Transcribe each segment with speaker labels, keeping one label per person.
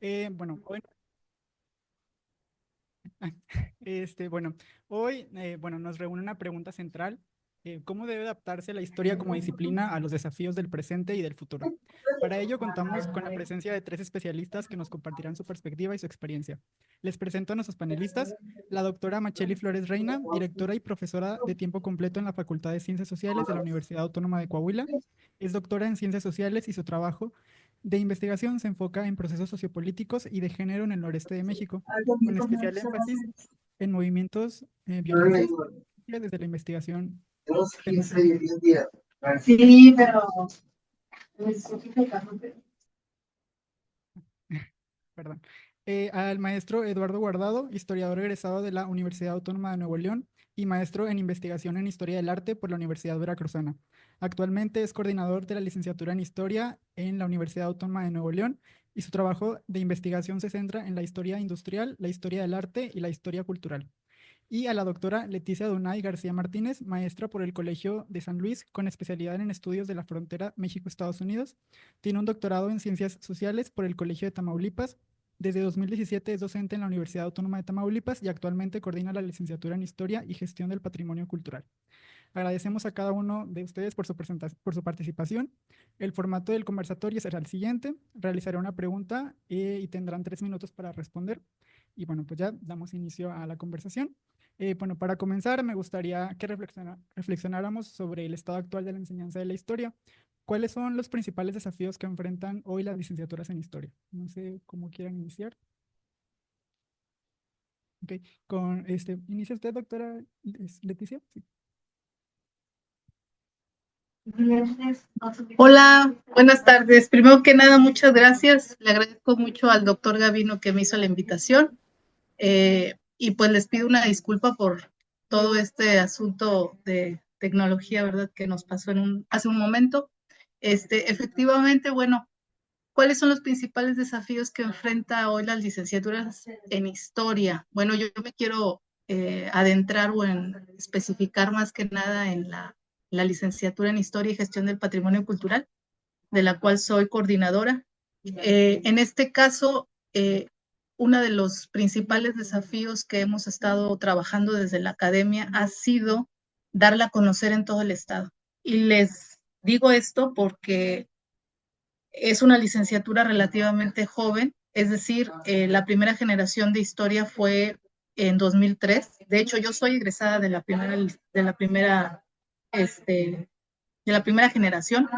Speaker 1: Bueno, hoy, bueno, hoy bueno, nos reúne una pregunta central. ¿Cómo debe adaptarse la historia como disciplina a los desafíos del presente y del futuro? Para ello contamos con la presencia de tres especialistas que nos compartirán su perspectiva y su experiencia. Les presento a nuestros panelistas, la doctora Macheli Flores Reina, directora y profesora de tiempo completo en la Facultad de Ciencias Sociales de la Universidad Autónoma de Coahuila. Es doctora en Ciencias Sociales y su trabajo de investigación se enfoca en procesos sociopolíticos y de género en el noreste de México, con especial énfasis en movimientos violencias desde la investigación
Speaker 2: Tenemos 15 y
Speaker 1: feminista.
Speaker 2: 10 días. Sí, pero
Speaker 1: Perdón. Al maestro Eduardo Guardado, historiador egresado de la Universidad Autónoma de Nuevo León y maestro en investigación en Historia del Arte por la Universidad Veracruzana. Actualmente es coordinador de la licenciatura en Historia en la Universidad Autónoma de Nuevo León y su trabajo de investigación se centra en la historia industrial, la historia del arte y la historia cultural. Y a la doctora Leticia Dunay García Martínez, maestra por el Colegio de San Luis, con especialidad en estudios de la frontera México-Estados Unidos. Tiene un doctorado en Ciencias Sociales por el Colegio de Tamaulipas. Desde 2017 es docente en la Universidad Autónoma de Tamaulipas y actualmente coordina la licenciatura en Historia y Gestión del Patrimonio Cultural. Agradecemos a cada uno de ustedes por por su participación. El formato del conversatorio será el siguiente. Realizaré una pregunta y tendrán 3 minutos para responder. Y bueno, pues ya damos inicio a la conversación. Bueno, para comenzar, me gustaría que reflexionáramos sobre el estado actual de la enseñanza de la historia. ¿Cuáles son los principales desafíos que enfrentan hoy las licenciaturas en historia? No sé cómo quieran iniciar. Ok, ¿inicia usted, doctora Leticia? Sí.
Speaker 2: hola, buenas tardes. Primero que nada, muchas gracias. Le agradezco mucho al doctor Gavino que me hizo la invitación. Y pues les pido una disculpa por todo este asunto de tecnología, ¿verdad? Que nos pasó hace un momento. Efectivamente, bueno, ¿cuáles son los principales desafíos que enfrenta hoy las licenciaturas en historia? Bueno, yo me quiero adentrar o en especificar más que nada en la licenciatura en historia y gestión del patrimonio cultural, de la cual soy coordinadora. En este caso, uno de los principales desafíos que hemos estado trabajando desde la academia ha sido darla a conocer en todo el estado. Y les digo esto porque es una licenciatura relativamente joven, es decir, la primera generación de historia fue en 2003. De hecho, yo soy egresada este, de la primera generación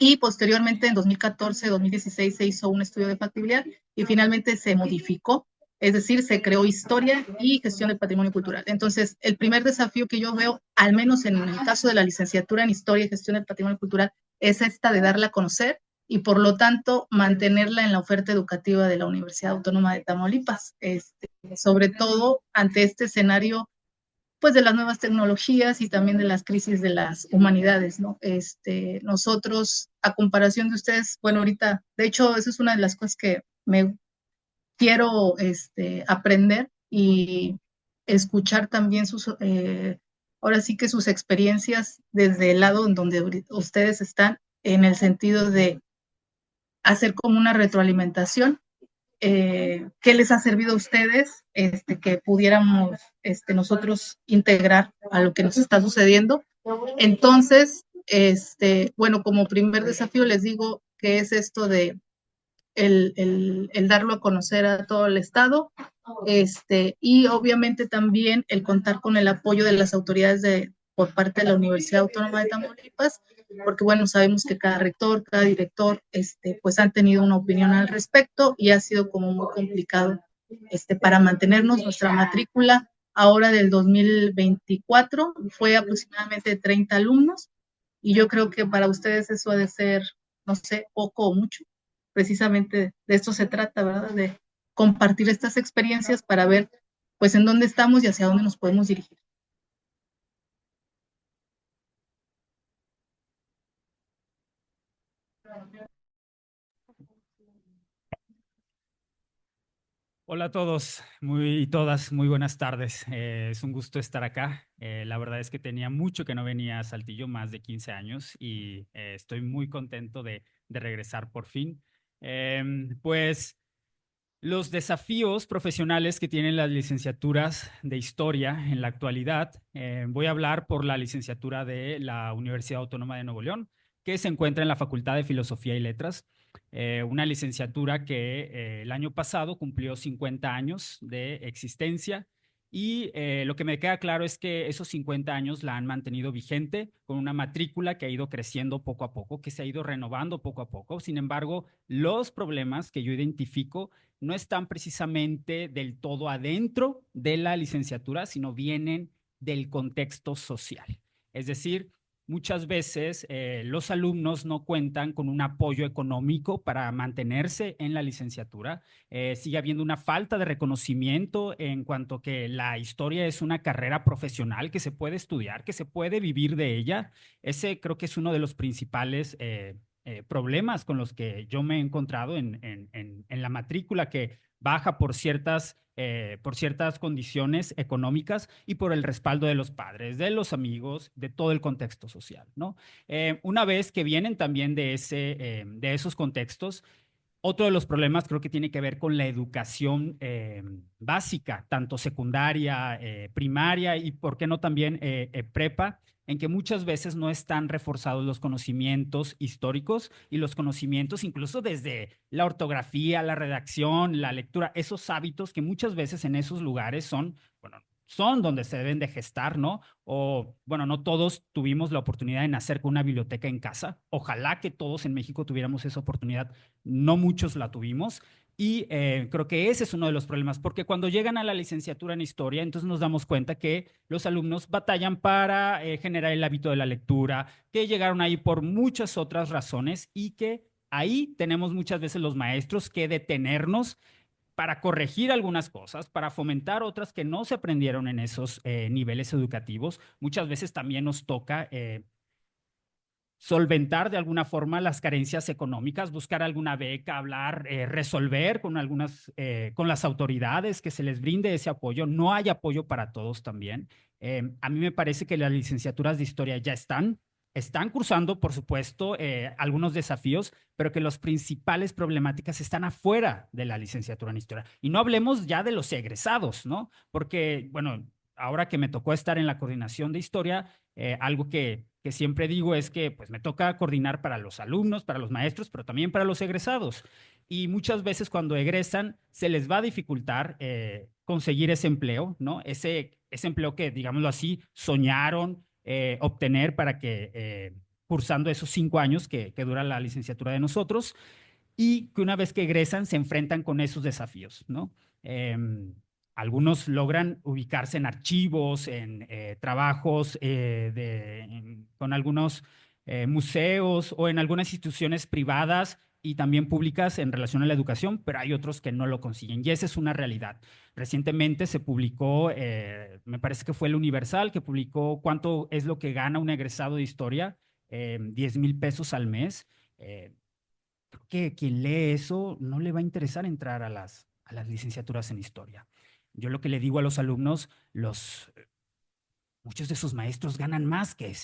Speaker 2: y posteriormente en 2014, 2016 se hizo un estudio de factibilidad y finalmente se modificó, es decir, se creó historia y gestión del patrimonio cultural. Entonces, el primer desafío que yo veo, al menos en el caso de la licenciatura en historia y gestión del patrimonio cultural, es esta de darla a conocer y por lo tanto mantenerla en la oferta educativa de la Universidad Autónoma de Tamaulipas, sobre todo ante este escenario pues de las nuevas tecnologías y también de las crisis de las humanidades, ¿no? Nosotros, a comparación de ustedes, bueno, ahorita, de hecho, eso es una de las cosas que me quiero aprender y escuchar también ahora sí que sus experiencias desde el lado en donde ustedes están, en el sentido de hacer como una retroalimentación. ¿Qué les ha servido a ustedes que pudiéramos nosotros integrar a lo que nos está sucediendo? Entonces, bueno, como primer desafío les digo que es esto de el darlo a conocer a todo el Estado, y obviamente también el contar con el apoyo de las autoridades por parte de la Universidad Autónoma de Tamaulipas, porque bueno, sabemos que cada rector, cada director, pues han tenido una opinión al respecto y ha sido como muy complicado, para mantenernos nuestra matrícula ahora del 2024 fue aproximadamente 30 alumnos y yo creo que para ustedes eso ha de ser, no sé, poco o mucho. Precisamente de esto se trata, ¿verdad? De compartir estas experiencias para ver, pues, en dónde estamos y hacia dónde nos podemos dirigir.
Speaker 3: Hola a todos y todas, muy buenas tardes. Es un gusto estar acá. La verdad es que tenía mucho que no venía a Saltillo, más de 15 años, y estoy muy contento de regresar por fin. Pues los desafíos profesionales que tienen las licenciaturas de historia en la actualidad. Voy a hablar por la licenciatura de la Universidad Autónoma de Nuevo León, que se encuentra en la Facultad de Filosofía y Letras. Una licenciatura que el año pasado cumplió 50 años de existencia, y lo que me queda claro es que esos 50 años la han mantenido vigente con una matrícula que ha ido creciendo poco a poco, que se ha ido renovando poco a poco. Sin embargo, los problemas que yo identifico no están precisamente del todo adentro de la licenciatura, sino vienen del contexto social. Es decir, muchas veces los alumnos no cuentan con un apoyo económico para mantenerse en la licenciatura. Sigue habiendo una falta de reconocimiento en cuanto que la historia es una carrera profesional que se puede estudiar, que se puede vivir de ella. Ese creo que es uno de los principales problemas con los que yo me he encontrado en la matrícula, que baja por ciertas condiciones económicas y por el respaldo de los padres, de los amigos, de todo el contexto social, ¿no? Una vez que vienen también de esos contextos, otro de los problemas creo que tiene que ver con la educación básica, tanto secundaria, primaria y, ¿por qué no también prepa? En que muchas veces no están reforzados los conocimientos históricos y los conocimientos incluso desde la ortografía, la redacción, la lectura, esos hábitos que muchas veces en esos lugares son, bueno, son donde se deben de gestar, ¿no? O, bueno, no todos tuvimos la oportunidad de nacer con una biblioteca en casa. Ojalá que todos en México tuviéramos esa oportunidad. No muchos la tuvimos. Y creo que ese es uno de los problemas, porque cuando llegan a la licenciatura en historia, entonces nos damos cuenta que los alumnos batallan para generar el hábito de la lectura, que llegaron ahí por muchas otras razones, y que ahí tenemos muchas veces los maestros que detenernos para corregir algunas cosas, para fomentar otras que no se aprendieron en esos niveles educativos. Muchas veces también nos toca solventar de alguna forma las carencias económicas, buscar alguna beca, hablar, resolver con las autoridades, que se les brinde ese apoyo. No hay apoyo para todos también. A mí me parece que las licenciaturas de historia ya están cursando, por supuesto, algunos desafíos, pero que las principales problemáticas están afuera de la licenciatura en historia. Y no hablemos ya de los egresados, ¿no? Porque, bueno, ahora que me tocó estar en la coordinación de historia, algo que siempre digo es que pues me toca coordinar para los alumnos, para los maestros, pero también para los egresados. Y muchas veces cuando egresan se les va a dificultar conseguir ese empleo, ¿no? Ese empleo que, digámoslo así, soñaron obtener para que cursando esos 5 años que dura la licenciatura de nosotros, y que una vez que egresan se enfrentan con esos desafíos, ¿no? Algunos logran ubicarse en archivos, en trabajos con algunos museos o en algunas instituciones privadas y también públicas en relación a la educación, pero hay otros que no lo consiguen, y esa es una realidad. Recientemente se publicó, me parece que fue el Universal, que publicó cuánto es lo que gana un egresado de historia, 10,000 pesos al mes. Creo que quien lee eso no le va a interesar entrar a las licenciaturas en historia. Yo lo que le digo a los alumnos, muchos de sus maestros ganan más que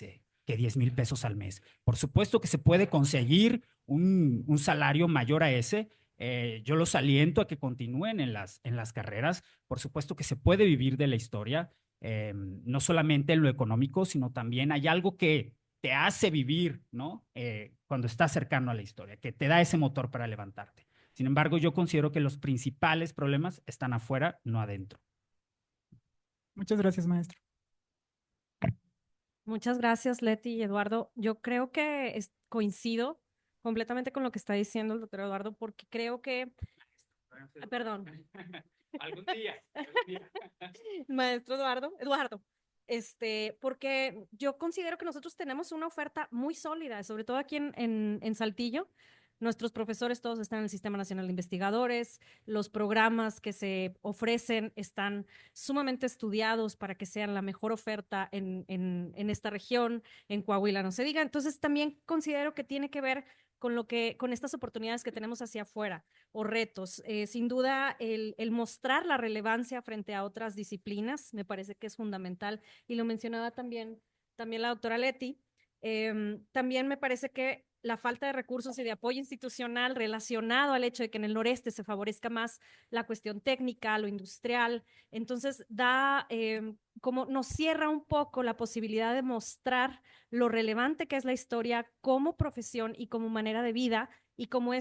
Speaker 3: 10,000 pesos al mes. Por supuesto que se puede conseguir un salario mayor a ese. Yo los aliento a que continúen en las carreras. Por supuesto que se puede vivir de la historia, no solamente en lo económico, sino también hay algo que te hace vivir, ¿no? Cuando estás cercano a la historia, que te da ese motor para levantarte. Sin embargo, yo considero que los principales problemas están afuera, no adentro.
Speaker 1: Muchas gracias, maestro.
Speaker 4: Muchas gracias, Leti y Eduardo. Yo creo que coincido completamente con lo que está diciendo el doctor Eduardo, porque creo que, perdón,
Speaker 3: Algún día, algún día.
Speaker 4: maestro Eduardo, porque yo considero que nosotros tenemos una oferta muy sólida, sobre todo aquí en Saltillo. Nuestros profesores todos están en el Sistema Nacional de Investigadores, los programas que se ofrecen están sumamente estudiados para que sean la mejor oferta en esta región, en Coahuila no se diga. Entonces también considero que tiene que ver con estas oportunidades que tenemos hacia afuera o retos. Sin duda, el mostrar la relevancia frente a otras disciplinas me parece que es fundamental, y lo mencionaba también la doctora Leti. También me parece que la falta de recursos y de apoyo institucional relacionado al hecho de que en el noreste se favorezca más la cuestión técnica, lo industrial, entonces como nos cierra un poco la posibilidad de mostrar lo relevante que es la historia como profesión y como manera de vida, y como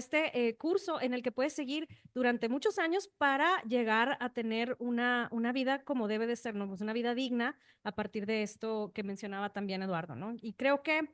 Speaker 4: curso en el que puedes seguir durante muchos años para llegar a tener una vida como debe de ser, ¿no? Pues una vida digna a partir de esto que mencionaba también Eduardo, ¿no? Y creo que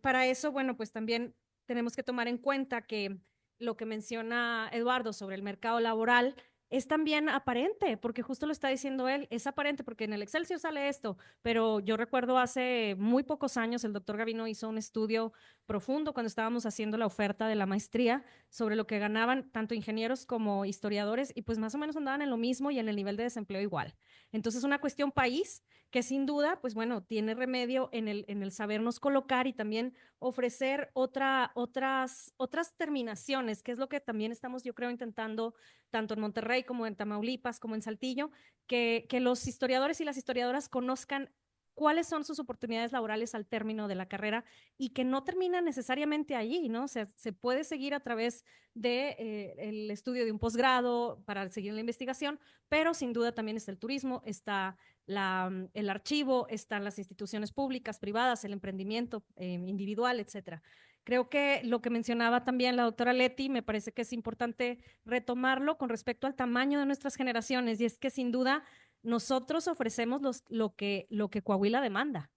Speaker 4: para eso, bueno, pues también tenemos que tomar en cuenta que lo que menciona Eduardo sobre el mercado laboral es también aparente, porque justo lo está diciendo él, es aparente porque en el Excelsior sale esto, pero yo recuerdo hace muy pocos años el doctor Gavino hizo un estudio profundo cuando estábamos haciendo la oferta de la maestría sobre lo que ganaban tanto ingenieros como historiadores, y pues más o menos andaban en lo mismo y en el nivel de desempleo igual. Entonces, una cuestión país que sin duda, pues bueno, tiene remedio en el sabernos colocar y también ofrecer otras terminaciones, que es lo que también estamos, yo creo, intentando tanto en Monterrey como en Tamaulipas, como en Saltillo, que los historiadores y las historiadoras conozcan cuáles son sus oportunidades laborales al término de la carrera, y que no termina necesariamente allí, ¿no? O sea, se puede seguir a través de el estudio de un posgrado para seguir la investigación, pero sin duda también está el turismo, está el archivo, están las instituciones públicas, privadas, el emprendimiento individual, etcétera. Creo que lo que mencionaba también la doctora Leti, me parece que es importante retomarlo con respecto al tamaño de nuestras generaciones, y es que sin duda nosotros ofrecemos lo que Coahuila demanda.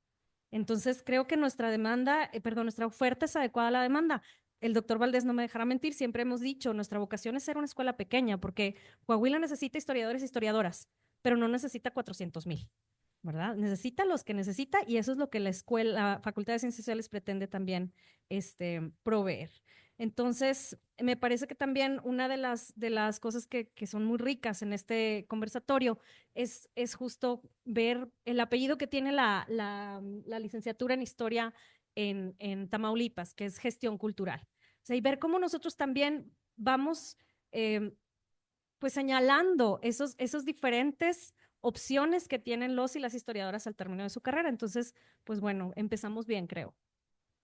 Speaker 4: Entonces creo que nuestra nuestra oferta es adecuada a la demanda. El doctor Valdés no me dejará mentir, siempre hemos dicho, nuestra vocación es ser una escuela pequeña, porque Coahuila necesita historiadores y historiadoras, pero no necesita 400,000, ¿verdad? Necesita los que necesita, y eso es lo que la Facultad de Ciencias Sociales pretende también proveer. Entonces, me parece que también una de las cosas que son muy ricas en este conversatorio es justo ver el apellido que tiene la licenciatura en Historia en Tamaulipas, que es Gestión Cultural. O sea, y ver cómo nosotros también vamos pues señalando esos diferentes opciones que tienen los y las historiadoras al término de su carrera. Entonces, pues bueno, empezamos bien, creo.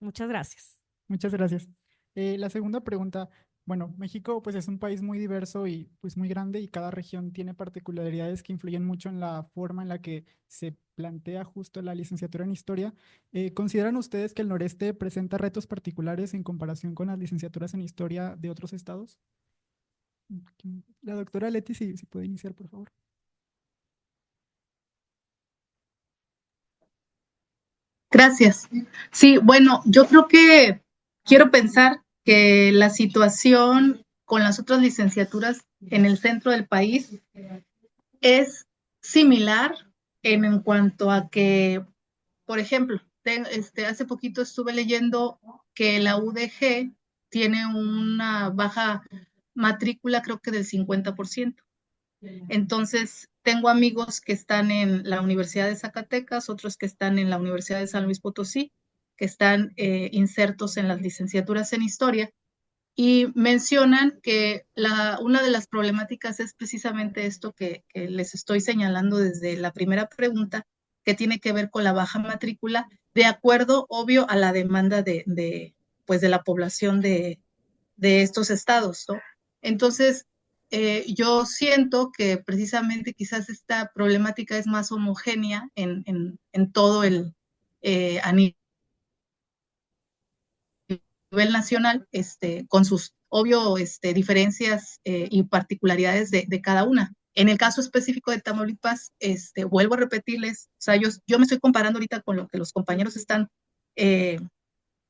Speaker 4: Muchas gracias.
Speaker 1: Muchas gracias. La segunda pregunta, bueno, México pues es un país muy diverso y pues muy grande, y cada región tiene particularidades que influyen mucho en la forma en la que se plantea justo la licenciatura en historia. ¿Consideran ustedes que el noreste presenta retos particulares en comparación con las licenciaturas en historia de otros estados? La doctora Leti, si puede iniciar, por favor.
Speaker 2: Gracias. Sí, bueno, yo creo que quiero pensar que la situación con las otras licenciaturas en el centro del país es similar en cuanto a que, por ejemplo, hace poquito estuve leyendo que la UDG tiene una baja matrícula, creo que del 50%. Entonces, tengo amigos que están en la Universidad de Zacatecas, otros que están en la Universidad de San Luis Potosí, que están insertos en las licenciaturas en historia, y mencionan que una de las problemáticas es precisamente esto que les estoy señalando desde la primera pregunta, que tiene que ver con la baja matrícula, de acuerdo, obvio, a la demanda pues de la población de estos estados, ¿no? Entonces, yo siento que precisamente quizás esta problemática es más homogénea en todo a nivel nacional, con sus obvio diferencias y particularidades de cada una. En el caso específico de Tamaulipas, vuelvo a repetirles, o sea, yo me estoy comparando ahorita con lo que los compañeros están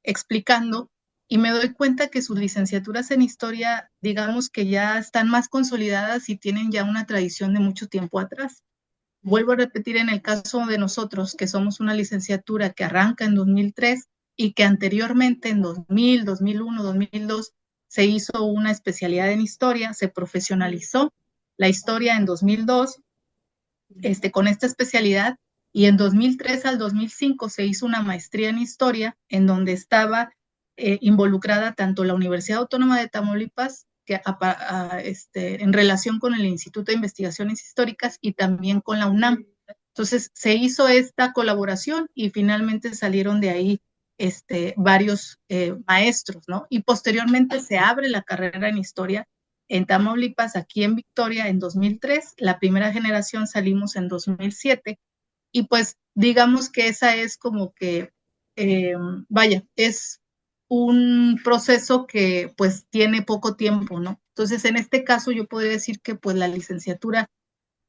Speaker 2: explicando, y me doy cuenta que sus licenciaturas en historia, digamos que ya están más consolidadas y tienen ya una tradición de mucho tiempo atrás. Vuelvo a repetir, en el caso de nosotros, que somos una licenciatura que arranca en 2003 y que anteriormente en 2000, 2001, 2002 se hizo una especialidad en historia, se profesionalizó la historia en 2002 con esta especialidad, y en 2003 al 2005 se hizo una maestría en historia en donde estaba involucrada tanto la Universidad Autónoma de Tamaulipas, en relación con el Instituto de Investigaciones Históricas y también con la UNAM. Entonces se hizo esta colaboración y finalmente salieron de ahí varios maestros, ¿no? Y posteriormente se abre la carrera en historia en Tamaulipas, aquí en Victoria, en 2003. La primera generación salimos en 2007 y pues digamos que esa es como que, vaya, es un proceso que pues tiene poco tiempo, ¿no? Entonces, en este caso yo podría decir que pues la licenciatura,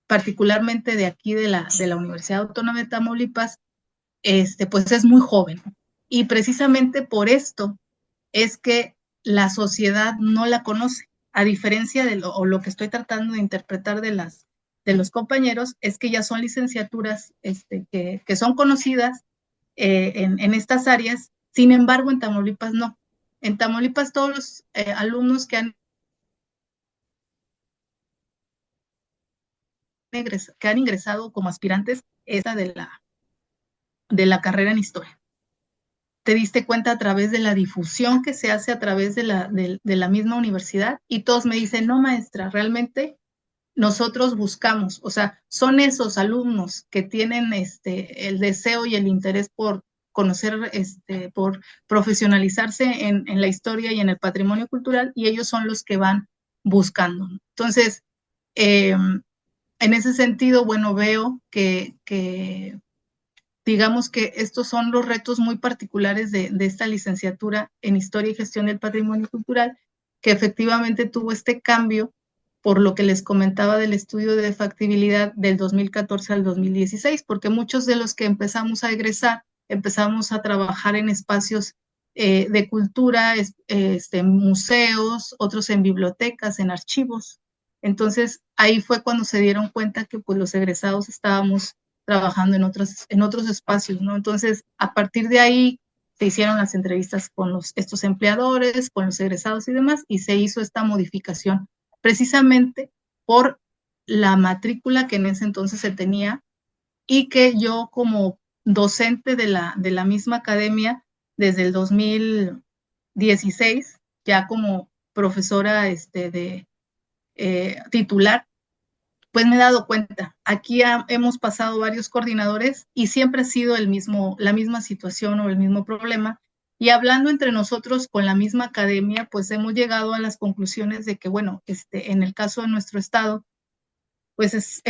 Speaker 2: particularmente de aquí de la Universidad Autónoma de Tamaulipas, pues es muy joven. Y precisamente por esto es que la sociedad no la conoce, a diferencia de lo que estoy tratando de interpretar de los compañeros, es que ya son licenciaturas que son conocidas en estas áreas. Sin embargo, en Tamaulipas no. En Tamaulipas todos los alumnos que han ingresado como aspirantes, esta de la carrera en historia. Te diste cuenta a través de la difusión que se hace a través de la misma universidad, y todos me dicen, no, maestra, realmente nosotros buscamos, o sea, son esos alumnos que tienen el deseo y el interés por conocer, por profesionalizarse en la historia y en el patrimonio cultural, y ellos son los que van buscando. Entonces, en ese sentido, bueno, veo que digamos que estos son los retos muy particulares de esta licenciatura en Historia y Gestión del Patrimonio Cultural, que efectivamente tuvo este cambio por lo que les comentaba del estudio de factibilidad del 2014 al 2016, porque muchos de los que empezamos a egresar, empezamos a trabajar en espacios de cultura, en museos, otros en bibliotecas, en archivos. Entonces, ahí fue cuando se dieron cuenta que pues los egresados estábamos trabajando en otros espacios, ¿no? Entonces, a partir de ahí se hicieron las entrevistas con estos empleadores, con los egresados y demás, y se hizo esta modificación precisamente por la matrícula que en ese entonces se tenía, y que yo como docente de la misma academia desde el 2016, ya como profesora titular, pues me he dado cuenta. Aquí hemos pasado varios coordinadores y siempre ha sido la misma situación o el mismo problema. Y hablando entre nosotros con la misma academia, pues hemos llegado a las conclusiones de que, bueno, en el caso de nuestro estado, pues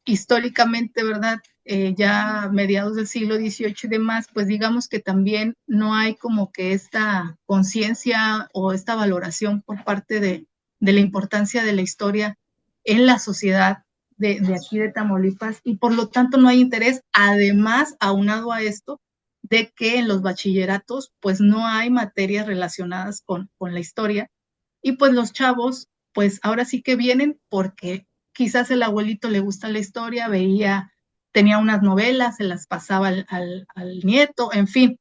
Speaker 2: históricamente, ¿verdad? Ya mediados del siglo XVIII y demás, pues digamos que también no hay como que esta conciencia o esta valoración por parte de la importancia de la historia en la sociedad de aquí de Tamaulipas, y por lo tanto no hay interés. Además, aunado a esto, de que en los bachilleratos pues no hay materias relacionadas con la historia, y pues los chavos pues ahora sí que vienen porque quizás el abuelito le gusta la historia, tenía unas novelas, se las pasaba al nieto, en fin,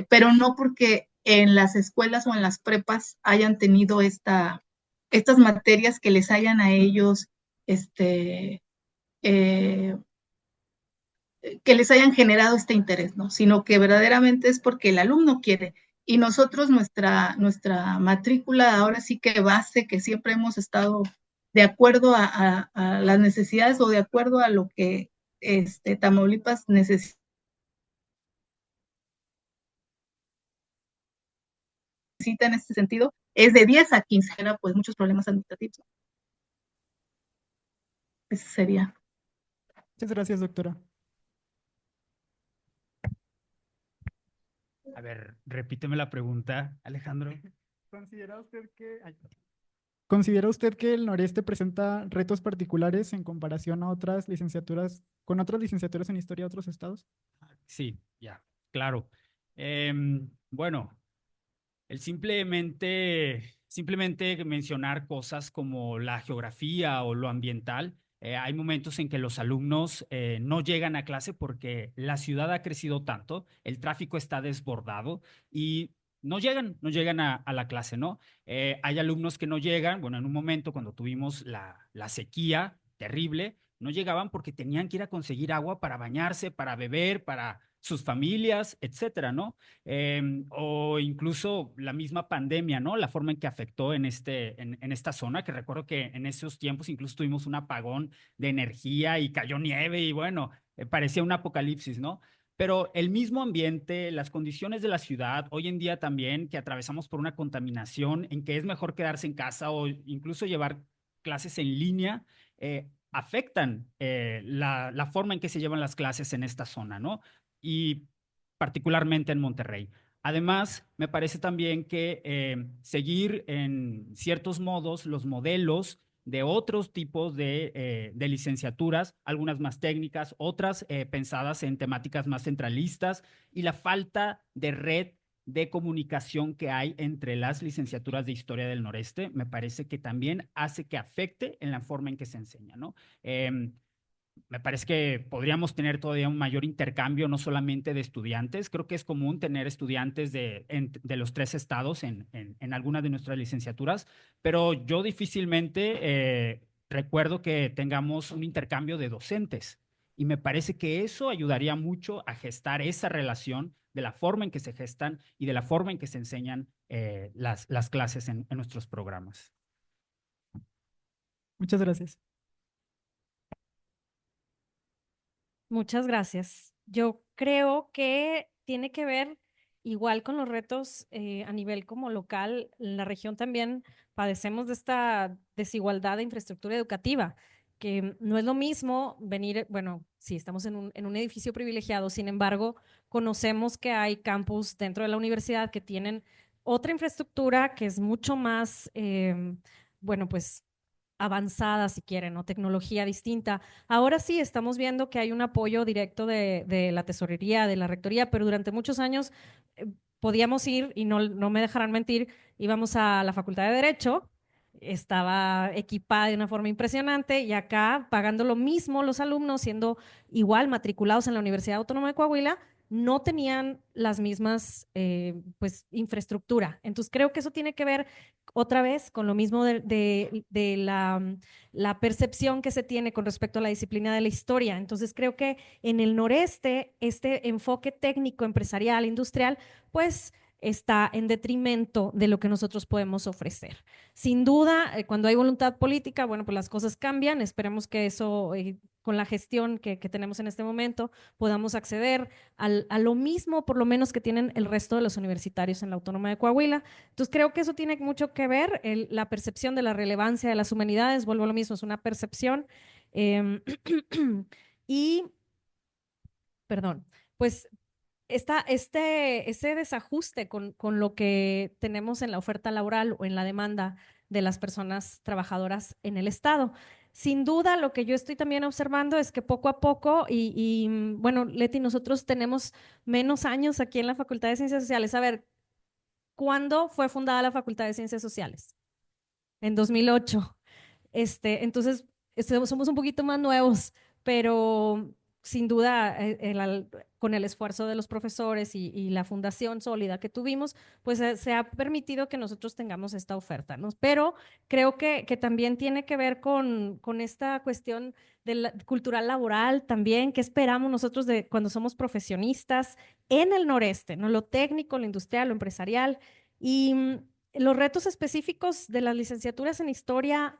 Speaker 2: pero no porque en las escuelas o en las prepas hayan tenido estas materias que les hayan a ellos, eh, que les hayan generado este interés, ¿no? Sino que verdaderamente es porque el alumno quiere. Y nosotros, nuestra matrícula, ahora sí que base, que siempre hemos estado de acuerdo a las necesidades o de acuerdo a lo que Tamaulipas necesita en este sentido, es de 10 a 15, pues muchos problemas administrativos. Ese sería.
Speaker 1: Muchas gracias, doctora.
Speaker 3: A ver, repíteme la pregunta, Alejandro.
Speaker 1: ¿Considera usted que el noreste presenta retos particulares en comparación a otras licenciaturas, con otras licenciaturas en historia de otros estados?
Speaker 3: Sí, ya, claro. Bueno, el simplemente mencionar cosas como la geografía o lo ambiental. Hay momentos en que los alumnos no llegan a clase porque la ciudad ha crecido tanto, el tráfico está desbordado y no llegan a la clase, ¿no? Hay alumnos que no llegan, bueno, en un momento cuando tuvimos la sequía terrible, no llegaban porque tenían que ir a conseguir agua para bañarse, para beber, para sus familias, etcétera, ¿no? O incluso la misma pandemia, ¿no? La forma en que afectó en esta zona, que recuerdo que en esos tiempos incluso tuvimos un apagón de energía y cayó nieve y bueno, parecía un apocalipsis, ¿no? Pero el mismo ambiente, las condiciones de la ciudad, hoy en día también que atravesamos por una contaminación en que es mejor quedarse en casa o incluso llevar clases en línea, afectan la forma en que se llevan las clases en esta zona, ¿no? Y particularmente en Monterrey. Además, me parece también que seguir en ciertos modos los modelos de otros tipos de licenciaturas, algunas más técnicas, otras pensadas en temáticas más centralistas, y la falta de red de comunicación que hay entre las licenciaturas de Historia del Noreste, me parece que también hace que afecte en la forma en que se enseña, ¿no? Me parece que podríamos tener todavía un mayor intercambio, no solamente de estudiantes. Creo que es común tener estudiantes de los 3 estados en algunas de nuestras licenciaturas, pero yo difícilmente recuerdo que tengamos un intercambio de docentes. Y me parece que eso ayudaría mucho a gestar esa relación de la forma en que se gestan y de la forma en que se enseñan las clases en nuestros programas.
Speaker 1: Muchas gracias.
Speaker 4: Muchas gracias. Yo creo que tiene que ver igual con los retos a nivel como local. En la región también padecemos de esta desigualdad de infraestructura educativa, que no es lo mismo venir, bueno, sí, estamos en un edificio privilegiado, sin embargo, conocemos que hay campus dentro de la universidad que tienen otra infraestructura que es mucho más, bueno, pues avanzada, si quieren, o tecnología distinta. Ahora sí estamos viendo que hay un apoyo directo de la tesorería, de la rectoría, pero durante muchos años podíamos ir, y no me dejarán mentir, íbamos a la Facultad de Derecho, estaba equipada de una forma impresionante, y acá pagando lo mismo los alumnos, siendo igual matriculados en la Universidad Autónoma de Coahuila, no tenían las mismas pues infraestructura. Entonces creo que eso tiene que ver otra vez con lo mismo de la percepción que se tiene con respecto a la disciplina de la historia. Entonces creo que en el noreste este enfoque técnico, empresarial, industrial, pues está en detrimento de lo que nosotros podemos ofrecer. Sin duda, cuando hay voluntad política, bueno, pues las cosas cambian. Esperemos que eso, con la gestión que tenemos en este momento, podamos acceder a lo mismo, por lo menos, que tienen el resto de los universitarios en la Autónoma de Coahuila. Entonces, creo que eso tiene mucho que ver, la percepción de la relevancia de las humanidades, vuelvo a lo mismo, es una percepción. Y, perdón, pues ese desajuste con lo que tenemos en la oferta laboral o en la demanda de las personas trabajadoras en el Estado. Sin duda, lo que yo estoy también observando es que poco a poco, bueno, Leti, nosotros tenemos menos años aquí en la Facultad de Ciencias Sociales. A ver, ¿cuándo fue fundada la Facultad de Ciencias Sociales? En 2008. Entonces, somos un poquito más nuevos, pero sin duda, con el esfuerzo de los profesores y la fundación sólida que tuvimos, pues se ha permitido que nosotros tengamos esta oferta, ¿no? Pero creo que también tiene que ver con esta cuestión cultural laboral también, que esperamos nosotros de cuando somos profesionistas en el noreste, ¿no? Lo técnico, lo industrial, lo empresarial. Y los retos específicos de las licenciaturas en historia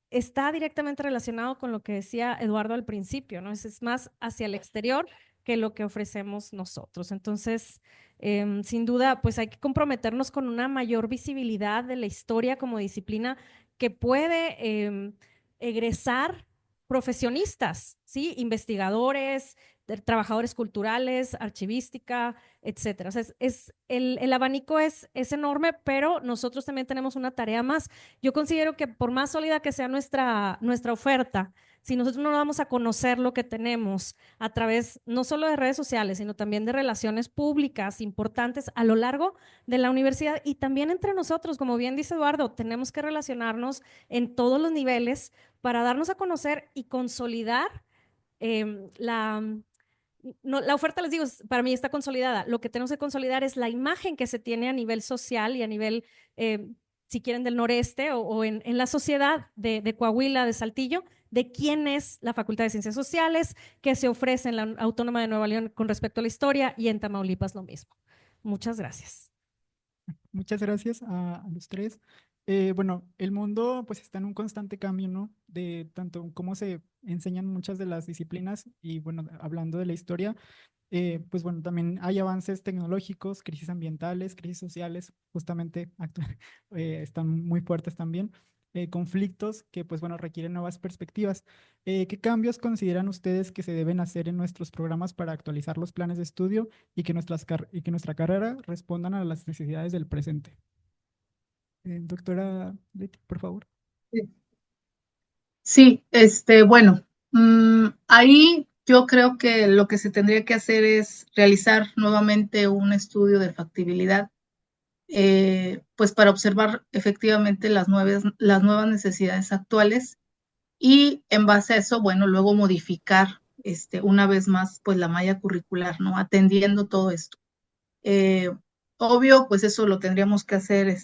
Speaker 4: está directamente relacionado con lo que decía Eduardo al principio, ¿no? Es más hacia el exterior que lo que ofrecemos nosotros. Entonces, sin duda, pues hay que comprometernos con una mayor visibilidad de la historia como disciplina que puede egresar profesionistas, ¿sí? Investigadores, trabajadores culturales, archivística, etcétera. O sea, el abanico es enorme, pero nosotros también tenemos una tarea más. Yo considero que por más sólida que sea nuestra oferta, si nosotros no vamos a conocer lo que tenemos a través no solo de redes sociales, sino también de relaciones públicas importantes a lo largo de la universidad y también entre nosotros, como bien dice Eduardo, tenemos que relacionarnos en todos los niveles para darnos a conocer y consolidar la oferta, les digo, para mí está consolidada. Lo que tenemos que consolidar es la imagen que se tiene a nivel social y a nivel, si quieren, del noreste o en la sociedad de Coahuila, de Saltillo, de quién es la Facultad de Ciencias Sociales, qué se ofrece en la Autónoma de Nuevo León con respecto a la historia y en Tamaulipas lo mismo. Muchas gracias.
Speaker 1: Muchas gracias a los tres. Bueno, el mundo pues está en un constante cambio, ¿no? De tanto cómo se enseñan muchas de las disciplinas y bueno, hablando de la historia, pues bueno, también hay avances tecnológicos, crisis ambientales, crisis sociales, justamente están muy fuertes también, conflictos que pues bueno, requieren nuevas perspectivas. ¿Qué cambios consideran ustedes que se deben hacer en nuestros programas para actualizar los planes de estudio y que y que nuestra carrera respondan a las necesidades del presente? Doctora Leti, por favor.
Speaker 2: Sí, bueno, ahí yo creo que lo que se tendría que hacer es realizar nuevamente un estudio de factibilidad, pues para observar efectivamente las nuevas necesidades actuales y en base a eso, bueno, luego modificar una vez más pues la malla curricular, ¿no? Atendiendo todo esto. Eh, Obvio, pues eso lo tendríamos que hacer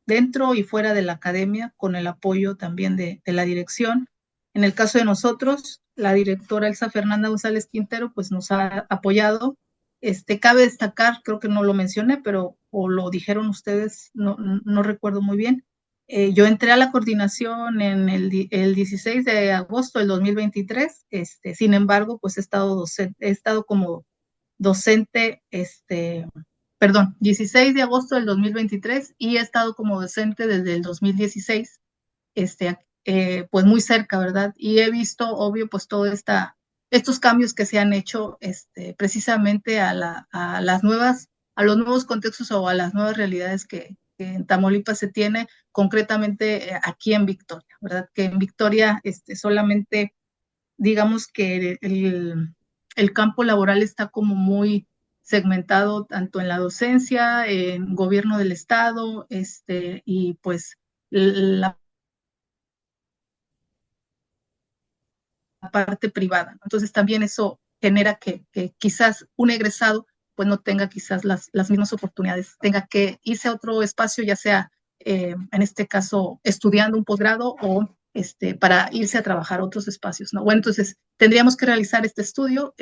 Speaker 2: dentro y fuera de la academia con el apoyo también de la dirección. En el caso de nosotros, la directora Elsa Fernanda González Quintero pues nos ha apoyado. Cabe destacar, creo que no lo mencioné, pero o lo dijeron ustedes, no recuerdo muy bien. Yo entré a la coordinación en el 16 de agosto del 2023. Sin embargo, pues he estado como docente, perdón, 16 de agosto del 2023 y he estado como docente desde el 2016, pues muy cerca, ¿verdad? Y he visto, obvio, pues estos cambios que se han hecho precisamente a los nuevos contextos o a las nuevas realidades que en Tamaulipas se tiene, concretamente aquí en Victoria, ¿verdad? Que en Victoria solamente digamos que el campo laboral está como muy segmentado tanto en la docencia, en gobierno del estado, y pues la parte privada. Entonces también eso genera que quizás un egresado pues no tenga quizás las mismas oportunidades, tenga que irse a otro espacio, ya sea en este caso estudiando un posgrado o para irse a trabajar a otros espacios, ¿no? Bueno, entonces tendríamos que realizar este estudio,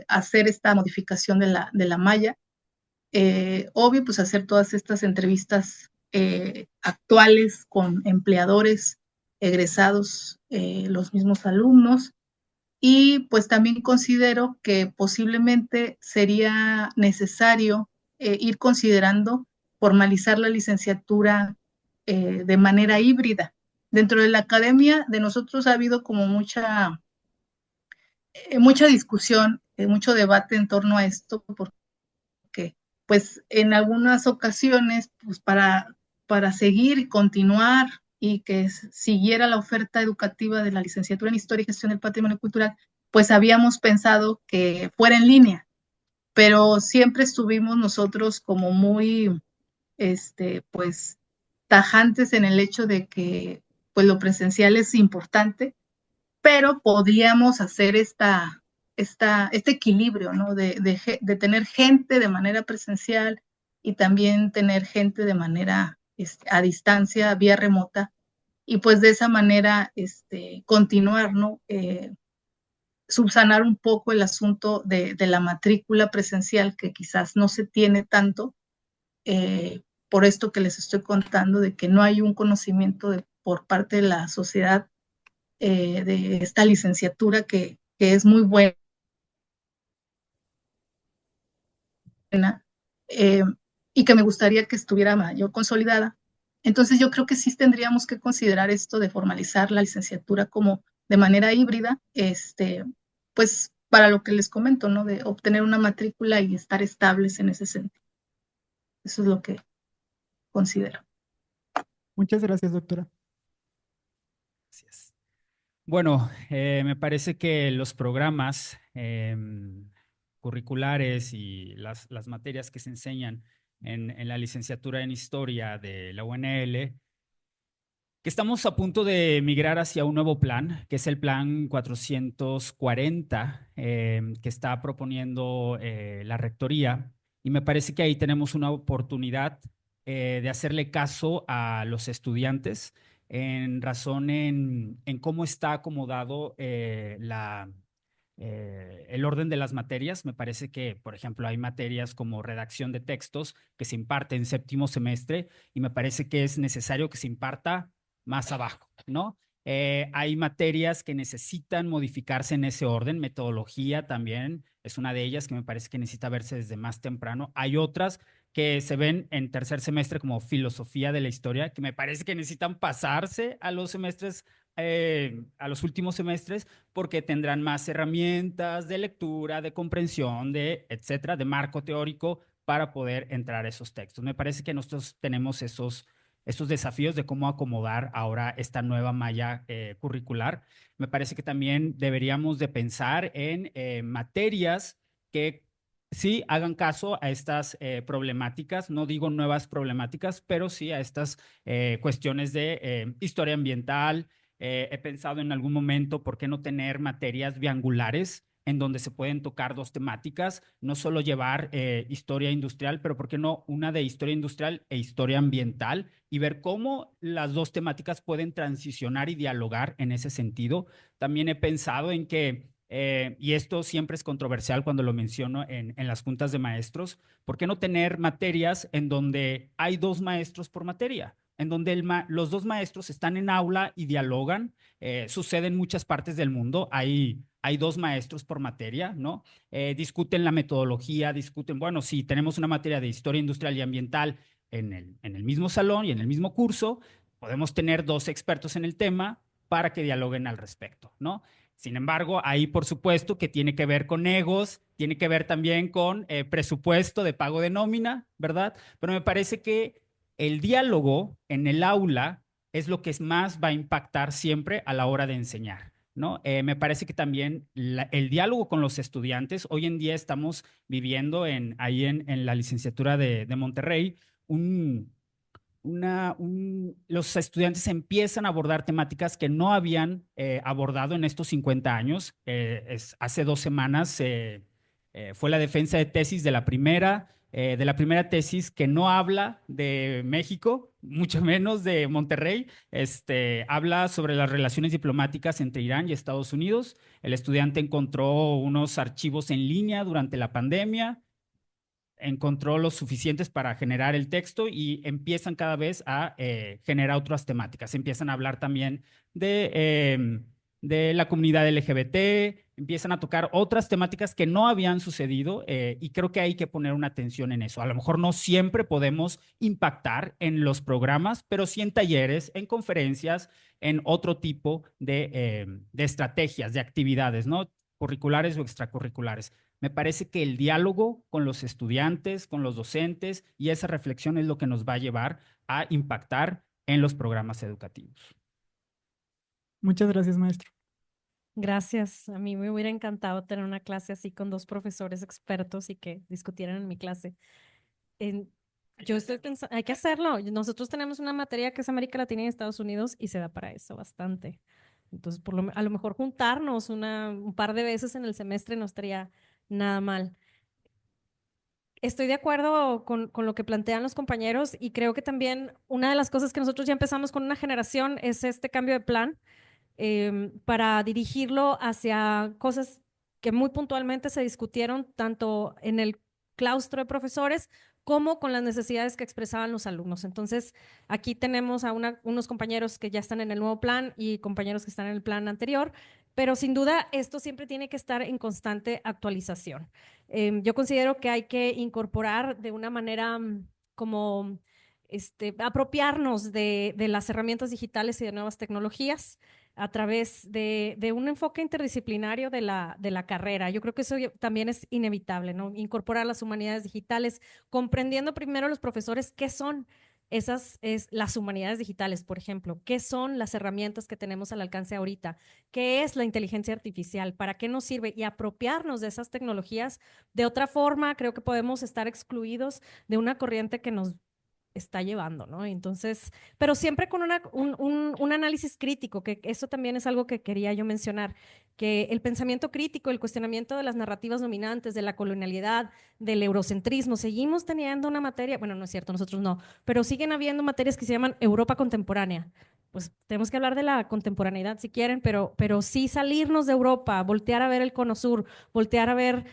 Speaker 2: hacer esta modificación de la malla, obvio, pues hacer todas estas entrevistas actuales con empleadores, egresados, los mismos alumnos, y pues también considero que posiblemente sería necesario ir considerando formalizar la licenciatura de manera híbrida. Dentro de la academia de nosotros ha habido como mucha discusión, mucho debate en torno a esto, porque pues en algunas ocasiones, pues para seguir y continuar y que siguiera la oferta educativa de la licenciatura en Historia y Gestión del Patrimonio Cultural, pues habíamos pensado que fuera en línea, pero siempre estuvimos nosotros como muy, pues, tajantes en el hecho de que, pues, lo presencial es importante, pero podríamos hacer este equilibrio, ¿no? De tener gente de manera presencial y también tener gente de manera a distancia, vía remota, y pues de esa manera continuar, ¿no? Subsanar un poco el asunto de la matrícula presencial que quizás no se tiene tanto, por esto que les estoy contando, de que no hay un conocimiento por parte de la sociedad de esta licenciatura que es muy buena, eh, y que me gustaría que estuviera mayor consolidada. Entonces yo creo que sí tendríamos que considerar esto de formalizar la licenciatura como de manera híbrida, pues para lo que les comento, ¿no? De obtener una matrícula y estar estables en ese sentido. Eso es lo que considero.
Speaker 1: Muchas gracias, doctora.
Speaker 3: Gracias. Bueno, me parece que los programas curriculares y las materias que se enseñan en la licenciatura en Historia de la UNL, que estamos a punto de migrar hacia un nuevo plan, que es el plan 440, que está proponiendo la rectoría. Y me parece que ahí tenemos una oportunidad de hacerle caso a los estudiantes, en razón en cómo está acomodado el orden de las materias. Me parece que, por ejemplo, hay materias como redacción de textos que se imparte en séptimo semestre y me parece que es necesario que se imparta más abajo, ¿no? Hay materias que necesitan modificarse en ese orden. Metodología también es una de ellas que me parece que necesita verse desde más temprano. Hay otras que se ven en tercer semestre como filosofía de la historia, que me parece que necesitan pasarse a los semestres, a los últimos semestres, porque tendrán más herramientas de lectura, de comprensión, de etcétera, de marco teórico para poder entrar a esos textos. Me parece que nosotros tenemos esos desafíos de cómo acomodar ahora esta nueva malla curricular. Me parece que también deberíamos de pensar en materias que sí hagan caso a estas problemáticas, no digo nuevas problemáticas, pero sí a estas cuestiones de historia ambiental. He pensado en algún momento, ¿por qué no tener materias biangulares en donde se pueden tocar dos temáticas? No solo llevar historia industrial, pero ¿por qué no una de historia industrial e historia ambiental? Y ver cómo las dos temáticas pueden transicionar y dialogar en ese sentido. También he pensado en que, y esto siempre es controversial cuando lo menciono en las juntas de maestros, ¿por qué no tener materias en donde hay dos maestros por materia? En donde los dos maestros están en aula y dialogan. Sucede en muchas partes del mundo. Hay dos maestros por materia, ¿no? Discuten la metodología, discuten, bueno, si tenemos una materia de historia industrial y ambiental en el mismo salón y en el mismo curso, podemos tener dos expertos en el tema para que dialoguen al respecto, ¿no? Sin embargo, ahí por supuesto que tiene que ver con egos, tiene que ver también con presupuesto de pago de nómina, ¿verdad? Pero me parece que el diálogo en el aula es lo que más va a impactar siempre a la hora de enseñar, ¿no? Me parece que también el diálogo con los estudiantes, hoy en día estamos viviendo ahí en la licenciatura de Monterrey, un, los estudiantes empiezan a abordar temáticas que no habían abordado en estos 50 años. Hace 2 semanas fue la defensa de tesis de la primera tesis que no habla de México, mucho menos de Monterrey. Habla sobre las relaciones diplomáticas entre Irán y Estados Unidos. El estudiante encontró unos archivos en línea durante la pandemia, encontró los suficientes para generar el texto y empiezan cada vez a generar otras temáticas. Empiezan a hablar también de la comunidad LGBT, empiezan a tocar otras temáticas que no habían sucedido y creo que hay que poner una atención en eso. A lo mejor no siempre podemos impactar en los programas, pero sí en talleres, en conferencias, en otro tipo de estrategias, de actividades, ¿no? Curriculares o extracurriculares. Me parece que el diálogo con los estudiantes, con los docentes y esa reflexión es lo que nos va a llevar a impactar en los programas educativos.
Speaker 1: Muchas gracias, maestro.
Speaker 4: Gracias. A mí me hubiera encantado tener una clase así con dos profesores expertos y que discutieran en mi clase. Yo estoy pensando, hay que hacerlo. Nosotros tenemos una materia que es América Latina y Estados Unidos y se da para eso bastante. Entonces, a lo mejor juntarnos un par de veces en el semestre no estaría nada mal. Estoy de acuerdo con lo que plantean los compañeros y creo que también una de las cosas que nosotros ya empezamos con una generación es este cambio de plan para dirigirlo hacia cosas que muy puntualmente se discutieron tanto en el claustro de profesores como con las necesidades que expresaban los alumnos. Entonces, aquí tenemos a unos compañeros que ya están en el nuevo plan y compañeros que están en el plan anterior, pero sin duda esto siempre tiene que estar en constante actualización. Yo considero que hay que incorporar de una manera como apropiarnos de las herramientas digitales y de nuevas tecnologías a través de un enfoque interdisciplinario de la carrera. Yo creo que eso también es inevitable, ¿no? Incorporar las humanidades digitales, comprendiendo primero los profesores qué son las humanidades digitales, por ejemplo, qué son las herramientas que tenemos al alcance ahorita, qué es la inteligencia artificial, para qué nos sirve y apropiarnos de esas tecnologías. De otra forma, creo que podemos estar excluidos de una corriente que nos está llevando, ¿no? Entonces, pero siempre con un análisis crítico, que eso también es algo que quería yo mencionar, que el pensamiento crítico, el cuestionamiento de las narrativas dominantes, de la colonialidad, del eurocentrismo, seguimos teniendo una materia, bueno, no es cierto, nosotros no, pero siguen habiendo materias que se llaman Europa contemporánea, pues tenemos que hablar de la contemporaneidad si quieren, pero sí salirnos de Europa, voltear a ver el Cono Sur, voltear a ver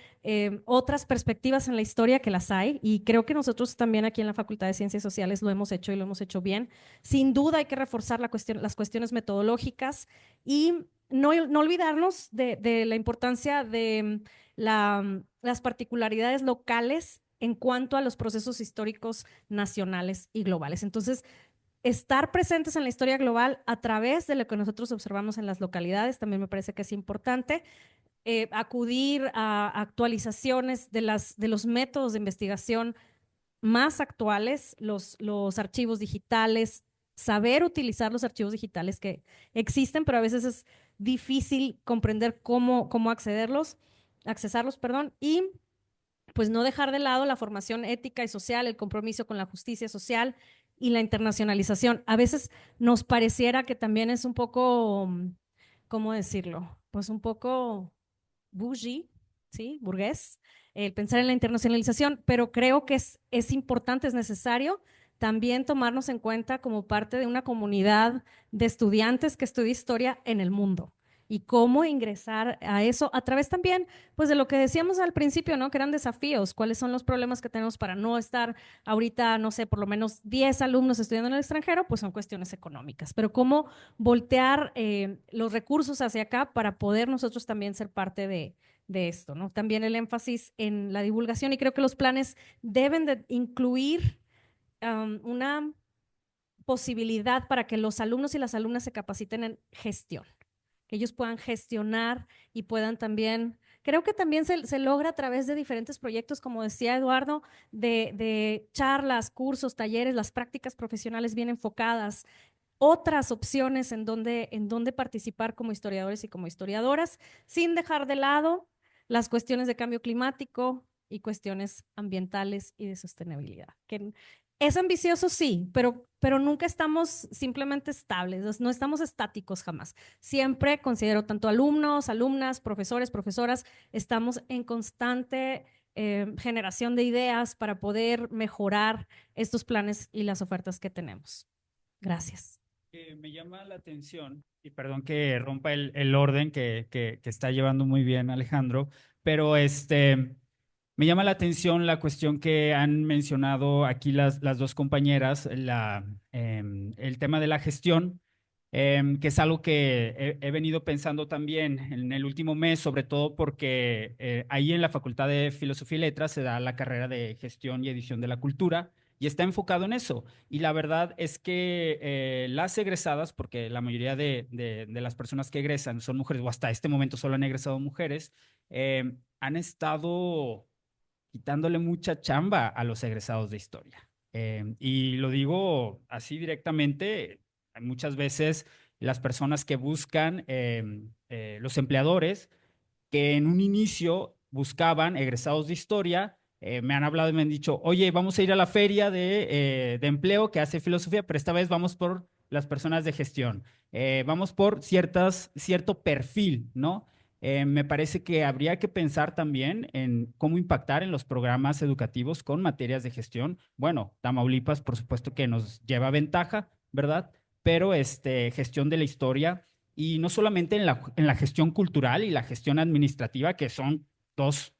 Speaker 4: otras perspectivas en la historia, que las hay, y creo que nosotros también aquí en la Facultad de Ciencias Sociales lo hemos hecho y lo hemos hecho bien. Sin duda hay que reforzar las cuestiones metodológicas y no olvidarnos de la importancia de las particularidades locales en cuanto a los procesos históricos nacionales y globales. Entonces, estar presentes en la historia global a través de lo que nosotros observamos en las localidades también me parece que es importante. Acudir a actualizaciones de los métodos de investigación más actuales, los archivos digitales, saber utilizar los archivos digitales que existen, pero a veces es difícil comprender cómo accesarlos, perdón, y pues no dejar de lado la formación ética y social, el compromiso con la justicia social y la internacionalización. A veces nos pareciera que también es un poco, ¿cómo decirlo? Pues un poco bougie, ¿sí? Burgués, el pensar en la internacionalización, pero creo que es importante, es necesario también tomarnos en cuenta como parte de una comunidad de estudiantes que estudia historia en el mundo y cómo ingresar a eso a través también, pues de lo que decíamos al principio, ¿no? Que eran desafíos, cuáles son los problemas que tenemos para no estar ahorita, no sé, por lo menos 10 alumnos estudiando en el extranjero, pues son cuestiones económicas, pero cómo voltear los recursos hacia acá para poder nosotros también ser parte de esto, ¿no? También el énfasis en la divulgación y creo que los planes deben de incluir una posibilidad para que los alumnos y las alumnas se capaciten en gestión, que ellos puedan gestionar y puedan también, creo que también se logra a través de diferentes proyectos, como decía Eduardo, de charlas, cursos, talleres, las prácticas profesionales bien enfocadas, otras opciones en donde participar como historiadores y como historiadoras, sin dejar de lado las cuestiones de cambio climático y cuestiones ambientales y de sostenibilidad. Que es ambicioso, sí, pero nunca estamos simplemente estables, no estamos estáticos jamás. Siempre considero tanto alumnos, alumnas, profesores, profesoras, estamos en constante generación de ideas para poder mejorar estos planes y las ofertas que tenemos. Gracias.
Speaker 3: Me llama la atención, y perdón que rompa el orden que está llevando muy bien Alejandro, pero me llama la atención la cuestión que han mencionado aquí las dos compañeras, el tema de la gestión, que es algo que he venido pensando también en el último mes, sobre todo porque ahí en la Facultad de Filosofía y Letras se da la carrera de Gestión y Edición de la Cultura y está enfocado en eso. Y la verdad es que las egresadas, porque la mayoría de las personas que egresan son mujeres, o hasta este momento solo han egresado mujeres, han estado quitándole mucha chamba a los egresados de historia. Y lo digo así directamente, muchas veces las personas que buscan, los empleadores, que en un inicio buscaban egresados de historia, me han hablado y me han dicho, oye, vamos a ir a la feria de empleo que hace filosofía, pero esta vez vamos por las personas de gestión, vamos por cierto perfil, ¿no? Me parece que habría que pensar también en cómo impactar en los programas educativos con materias de gestión. Bueno, Tamaulipas, por supuesto que nos lleva ventaja, ¿verdad? Pero gestión de la historia y no solamente en la gestión cultural y la gestión administrativa, que son dos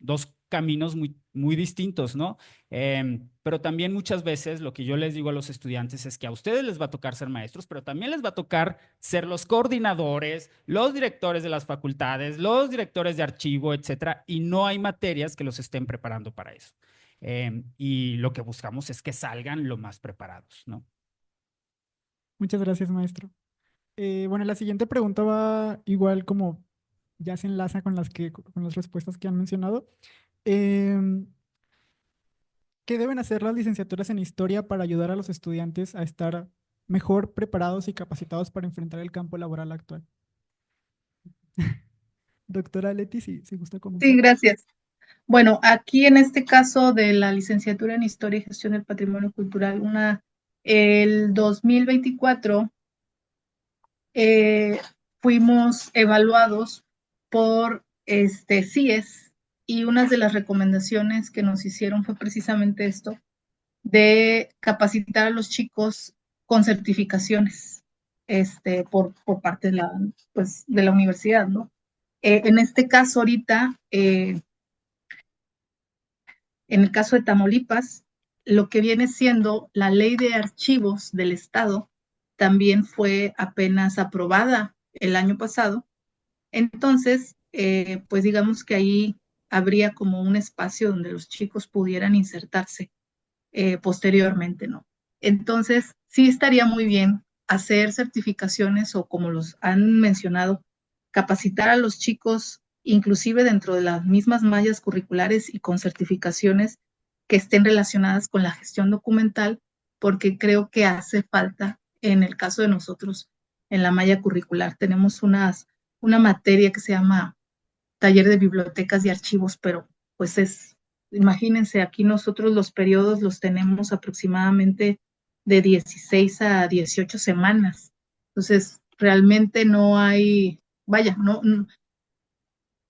Speaker 3: caminos muy distintos, ¿no? Pero también muchas veces lo que yo les digo a los estudiantes es que a ustedes les va a tocar ser maestros, pero también les va a tocar ser los coordinadores, los directores de las facultades, los directores de archivo, etcétera, y no hay materias que los estén preparando para eso. Y lo que buscamos es que salgan lo más preparados, ¿no?
Speaker 1: Muchas gracias, maestro. Bueno, la siguiente pregunta va igual como ya se enlaza con con las respuestas que han mencionado. Em, ¿Qué deben hacer las licenciaturas en historia para ayudar a los estudiantes a estar mejor preparados y capacitados para enfrentar el campo laboral actual? Doctora Leti, si gusta
Speaker 2: Sí,
Speaker 1: comenzar.
Speaker 2: gracias. Bueno, aquí en este caso de la licenciatura en Historia y Gestión del Patrimonio Cultural, el 2024 fuimos evaluados por CIES y una de las recomendaciones que nos hicieron fue precisamente esto, de capacitar a los chicos con certificaciones. por parte pues, de la universidad, ¿no? En este caso ahorita, en el caso de Tamaulipas, lo que viene siendo la ley de archivos del Estado también fue apenas aprobada el año pasado. Entonces, pues digamos que ahí habría como un espacio donde los chicos pudieran insertarse posteriormente, ¿no? Entonces, sí estaría muy bien hacer certificaciones o como los han mencionado, capacitar a los chicos, inclusive dentro de las mismas mallas curriculares y con certificaciones que estén relacionadas con la gestión documental, porque creo que hace falta en el caso de nosotros en la malla curricular. Tenemos una materia que se llama taller de bibliotecas y archivos, pero pues imagínense, aquí nosotros los periodos los tenemos aproximadamente de 16 a 18 semanas. Entonces, realmente no hay, vaya,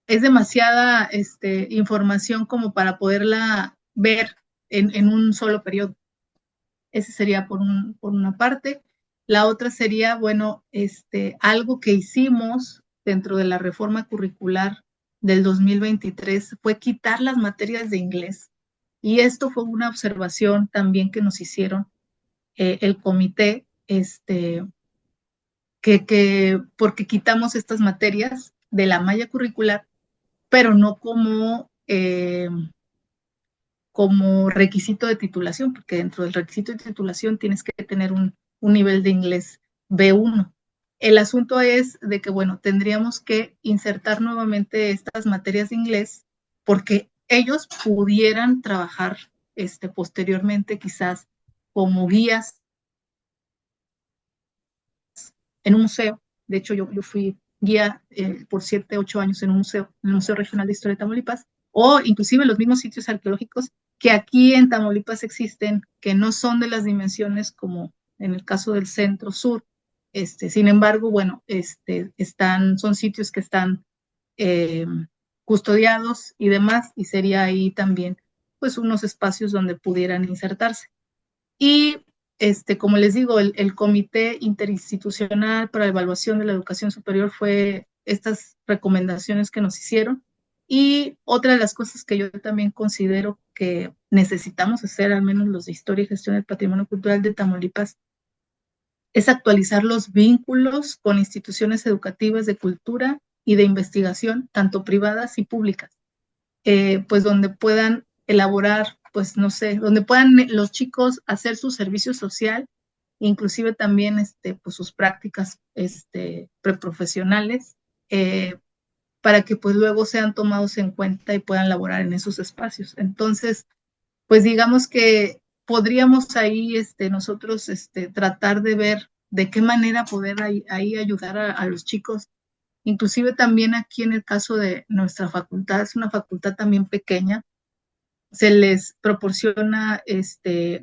Speaker 2: es demasiada información como para poderla ver en un solo periodo. Ese sería por una parte. La otra sería, bueno, algo que hicimos dentro de la reforma curricular del 2023 fue quitar las materias de inglés. Y esto fue una observación también que nos hicieron el comité, porque quitamos estas materias de la malla curricular, pero no como requisito de titulación, porque dentro del requisito de titulación tienes que tener un nivel de inglés B1. El asunto es de que, bueno, tendríamos que insertar nuevamente estas materias de inglés porque ellos pudieran trabajar posteriormente quizás como guías en un museo. De hecho, yo fui guía por 7, 8 años en un museo, en el Museo Regional de Historia de Tamaulipas, o inclusive los mismos sitios arqueológicos que aquí en Tamaulipas existen, que no son de las dimensiones como en el caso del centro sur. Sin embargo, bueno, son sitios que están eh, custodiados y demás, y sería ahí también pues unos espacios donde pudieran insertarse. Y como les digo, el Comité Interinstitucional para la Evaluación de la Educación Superior fue estas recomendaciones que nos hicieron. Y otra de las cosas que yo también considero que necesitamos hacer, al menos los de Historia y Gestión del Patrimonio Cultural de Tamaulipas, es actualizar los vínculos con instituciones educativas de cultura y de investigación, tanto privadas y públicas, pues donde puedan elaborar, pues no sé, donde puedan los chicos hacer su servicio social, inclusive también pues sus prácticas preprofesionales, para que pues luego sean tomados en cuenta y puedan laborar en esos espacios. Entonces, pues digamos que podríamos ahí nosotros tratar de ver de qué manera poder ahí ayudar a los chicos. Inclusive también aquí en el caso de nuestra facultad, es una facultad también pequeña, se les proporciona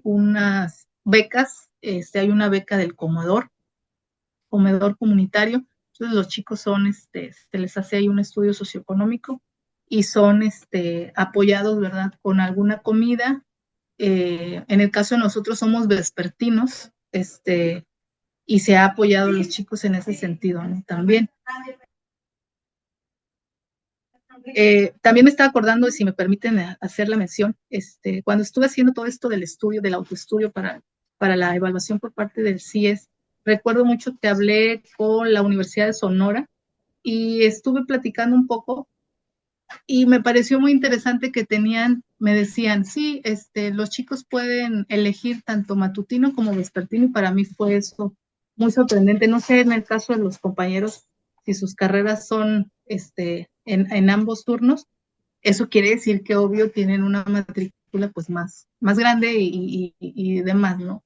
Speaker 2: unas becas, hay una beca del comedor comunitario. Entonces los chicos se les hace ahí un estudio socioeconómico y son apoyados, ¿verdad?, con alguna comida. En el caso de nosotros somos vespertinos, y se ha apoyado a los chicos en ese sentido, ¿no? También. También me estaba acordando, si me permiten hacer la mención, cuando estuve haciendo todo esto del estudio, del autoestudio para la evaluación por parte del CIES, recuerdo mucho que hablé con la Universidad de Sonora y estuve platicando un poco y me pareció muy interesante que me decían, sí, los chicos pueden elegir tanto matutino como vespertino, y para mí fue eso muy sorprendente. No sé en el caso de los compañeros si sus carreras son en ambos turnos. Eso quiere decir que obvio tienen una matrícula pues más grande y demás, ¿no?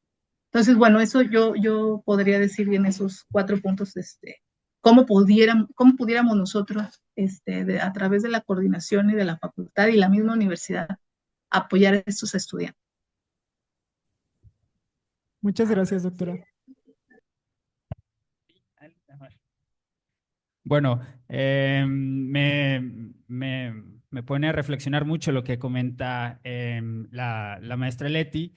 Speaker 2: Entonces, bueno, eso yo podría decir bien esos 4 puntos, cómo pudiéramos nosotros, a través de la coordinación y de la facultad y la misma universidad, apoyar a estos estudiantes.
Speaker 1: Muchas gracias, doctora.
Speaker 3: Bueno, me pone a reflexionar mucho lo que comenta la maestra Leti.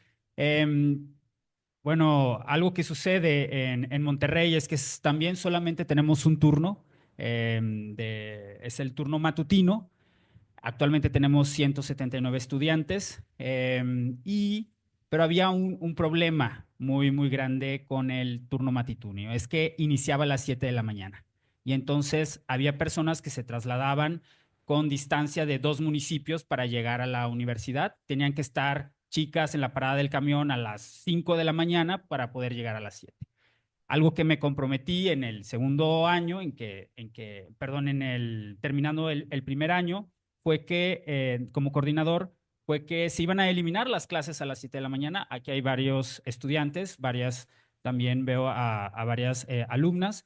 Speaker 3: Bueno, algo que sucede en Monterrey es que también solamente tenemos un turno, es el turno matutino. Actualmente tenemos 179 estudiantes, pero había un problema muy grande con el turno matutino. Es que iniciaba a las 7 de la mañana y entonces había personas que se trasladaban con distancia de 2 municipios para llegar a la universidad. Tenían que estar chicas en la parada del camión a las 5 de la mañana para poder llegar a las 7. Algo que me comprometí en el segundo año, perdón, terminando el primer año, fue que como coordinador, fue que se iban a eliminar las clases a las 7 de la mañana. Aquí hay varios estudiantes, también veo a varias alumnas.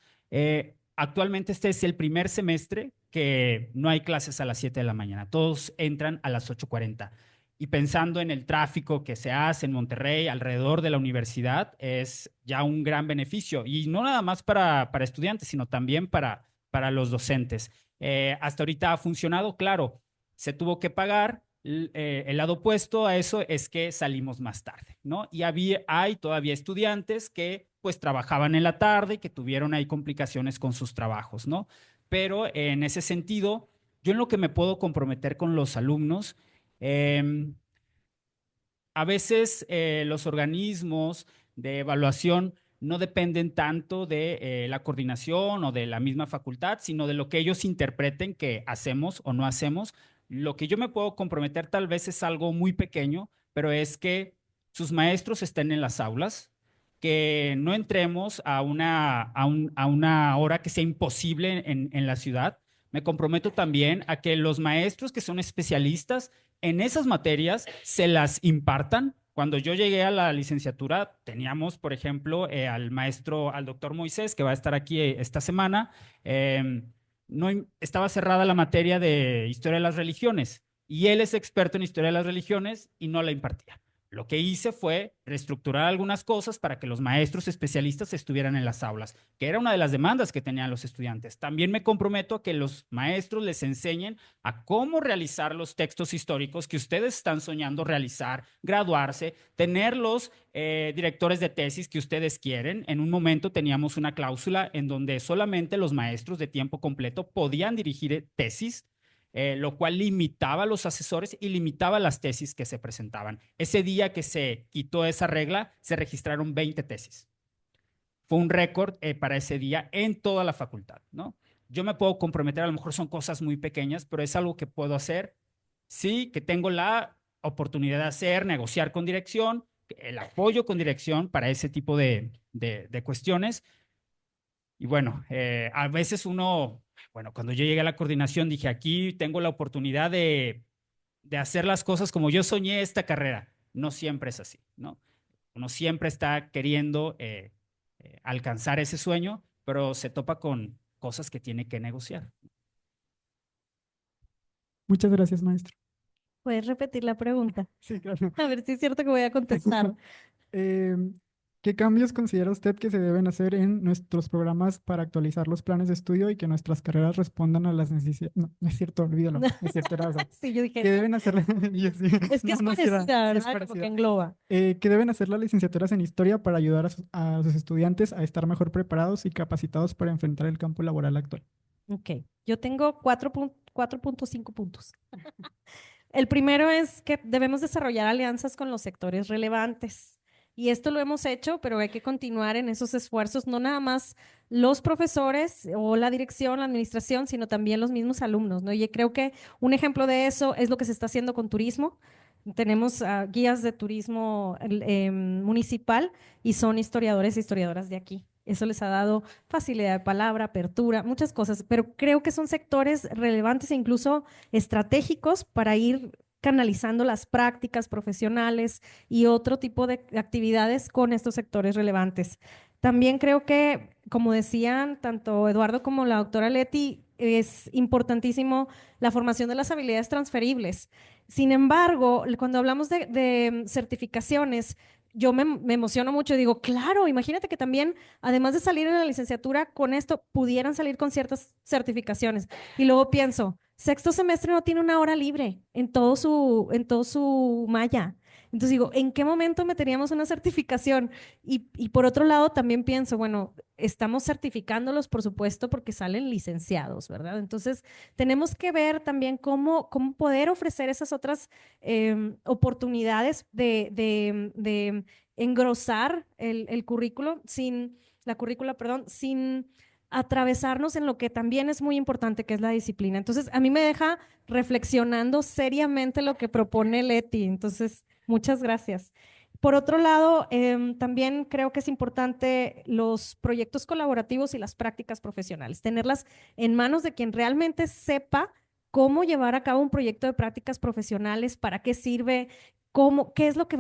Speaker 3: Actualmente este es el primer semestre que no hay clases a las 7 de la mañana. Todos entran a las 8:40. Y pensando en el tráfico que se hace en Monterrey alrededor de la universidad, es ya un gran beneficio. Y no nada más para estudiantes, sino también para los docentes. Hasta ahorita ha funcionado, claro, se tuvo que pagar. El lado opuesto a eso es que salimos más tarde, ¿no? Y hay todavía estudiantes que pues trabajaban en la tarde y que tuvieron ahí complicaciones con sus trabajos, ¿no? Pero en ese sentido, yo en lo que me puedo comprometer con los alumnos, eh, a veces los organismos de evaluación no dependen tanto de la coordinación o de la misma facultad, sino de lo que ellos interpreten que hacemos o no hacemos. Lo que yo me puedo comprometer tal vez es algo muy pequeño, pero es que sus maestros estén en las aulas, que no entremos a una hora que sea imposible en la ciudad. Me comprometo también a que los maestros que son especialistas en esas materias se las impartan. Cuando yo llegué a la licenciatura, teníamos, por ejemplo, al doctor Moisés, que va a estar aquí esta semana. No, estaba cerrada la materia de historia de las religiones y él es experto en historia de las religiones y no la impartía. Lo que hice fue reestructurar algunas cosas para que los maestros especialistas estuvieran en las aulas, que era una de las demandas que tenían los estudiantes. También me comprometo a que los maestros les enseñen a cómo realizar los textos históricos que ustedes están soñando realizar, graduarse, tener los directores de tesis que ustedes quieren. En un momento teníamos una cláusula en donde solamente los maestros de tiempo completo podían dirigir tesis, lo cual limitaba a los asesores y limitaba las tesis que se presentaban. Ese día que se quitó esa regla, se registraron 20 tesis. Fue un récord para ese día en toda la facultad, ¿no? Yo me puedo comprometer, a lo mejor son cosas muy pequeñas, pero es algo que puedo hacer, sí, que tengo la oportunidad de hacer, negociar con dirección, el apoyo con dirección para ese tipo de cuestiones. Y bueno, a veces bueno, cuando yo llegué a la coordinación dije, aquí tengo la oportunidad de hacer las cosas como yo soñé esta carrera. No siempre es así, ¿no? Uno siempre está queriendo alcanzar ese sueño, pero se topa con cosas que tiene que negociar.
Speaker 1: Muchas gracias, maestro.
Speaker 4: ¿Puedes repetir la pregunta?
Speaker 1: Sí, claro.
Speaker 4: A ver si es cierto que voy a contestar.
Speaker 1: ¿Qué cambios considera usted que se deben hacer en nuestros programas para actualizar los planes de estudio y que nuestras carreras respondan a las necesidades? No, no es cierto, olvídalo. Es cierto, era eso.
Speaker 4: Sí, yo dije,
Speaker 1: ¿Qué deben hacer? Yo sí.
Speaker 4: es que
Speaker 1: No,
Speaker 4: es
Speaker 1: no, sí era-
Speaker 4: parecida,
Speaker 1: es
Speaker 4: ¿verdad? Como
Speaker 1: parecida.
Speaker 4: que engloba.
Speaker 1: ¿Qué deben hacer las licenciaturas en historia para ayudar a sus estudiantes a estar mejor preparados y capacitados para enfrentar el campo laboral actual?
Speaker 4: Ok, yo tengo 4.5 puntos. El primero es que debemos desarrollar alianzas con los sectores relevantes. Y esto lo hemos hecho, pero hay que continuar en esos esfuerzos, no nada más los profesores o la dirección, la administración, sino también los mismos alumnos, ¿no? Y creo que un ejemplo de eso es lo que se está haciendo con turismo. Tenemos guías de turismo municipal y son historiadores e historiadoras de aquí. Eso les ha dado facilidad de palabra, apertura, muchas cosas, pero creo que son sectores relevantes e incluso estratégicos para ir canalizando las prácticas profesionales y otro tipo de actividades con estos sectores relevantes. También creo que, como decían tanto Eduardo como la doctora Leti, es importantísimo la formación de las habilidades transferibles. Sin embargo, cuando hablamos de certificaciones, yo me emociono mucho y digo, claro, imagínate que también, además de salir en la licenciatura, con esto pudieran salir con ciertas certificaciones. Y luego pienso, sexto semestre no tiene una hora libre en todo su malla. Entonces digo, ¿en qué momento meteríamos una certificación? Y por otro lado también pienso, bueno, estamos certificándolos, por supuesto, porque salen licenciados, ¿verdad? Entonces tenemos que ver también cómo poder ofrecer esas otras oportunidades de engrosar el currículo la currícula, perdón, sin atravesarnos en lo que también es muy importante, que es la disciplina. Entonces, a mí me deja reflexionando seriamente lo que propone Leti. Entonces, muchas gracias. Por otro lado, también creo que es importante los proyectos colaborativos y las prácticas profesionales, tenerlas en manos de quien realmente sepa cómo llevar a cabo un proyecto de prácticas profesionales, para qué sirve, qué es lo que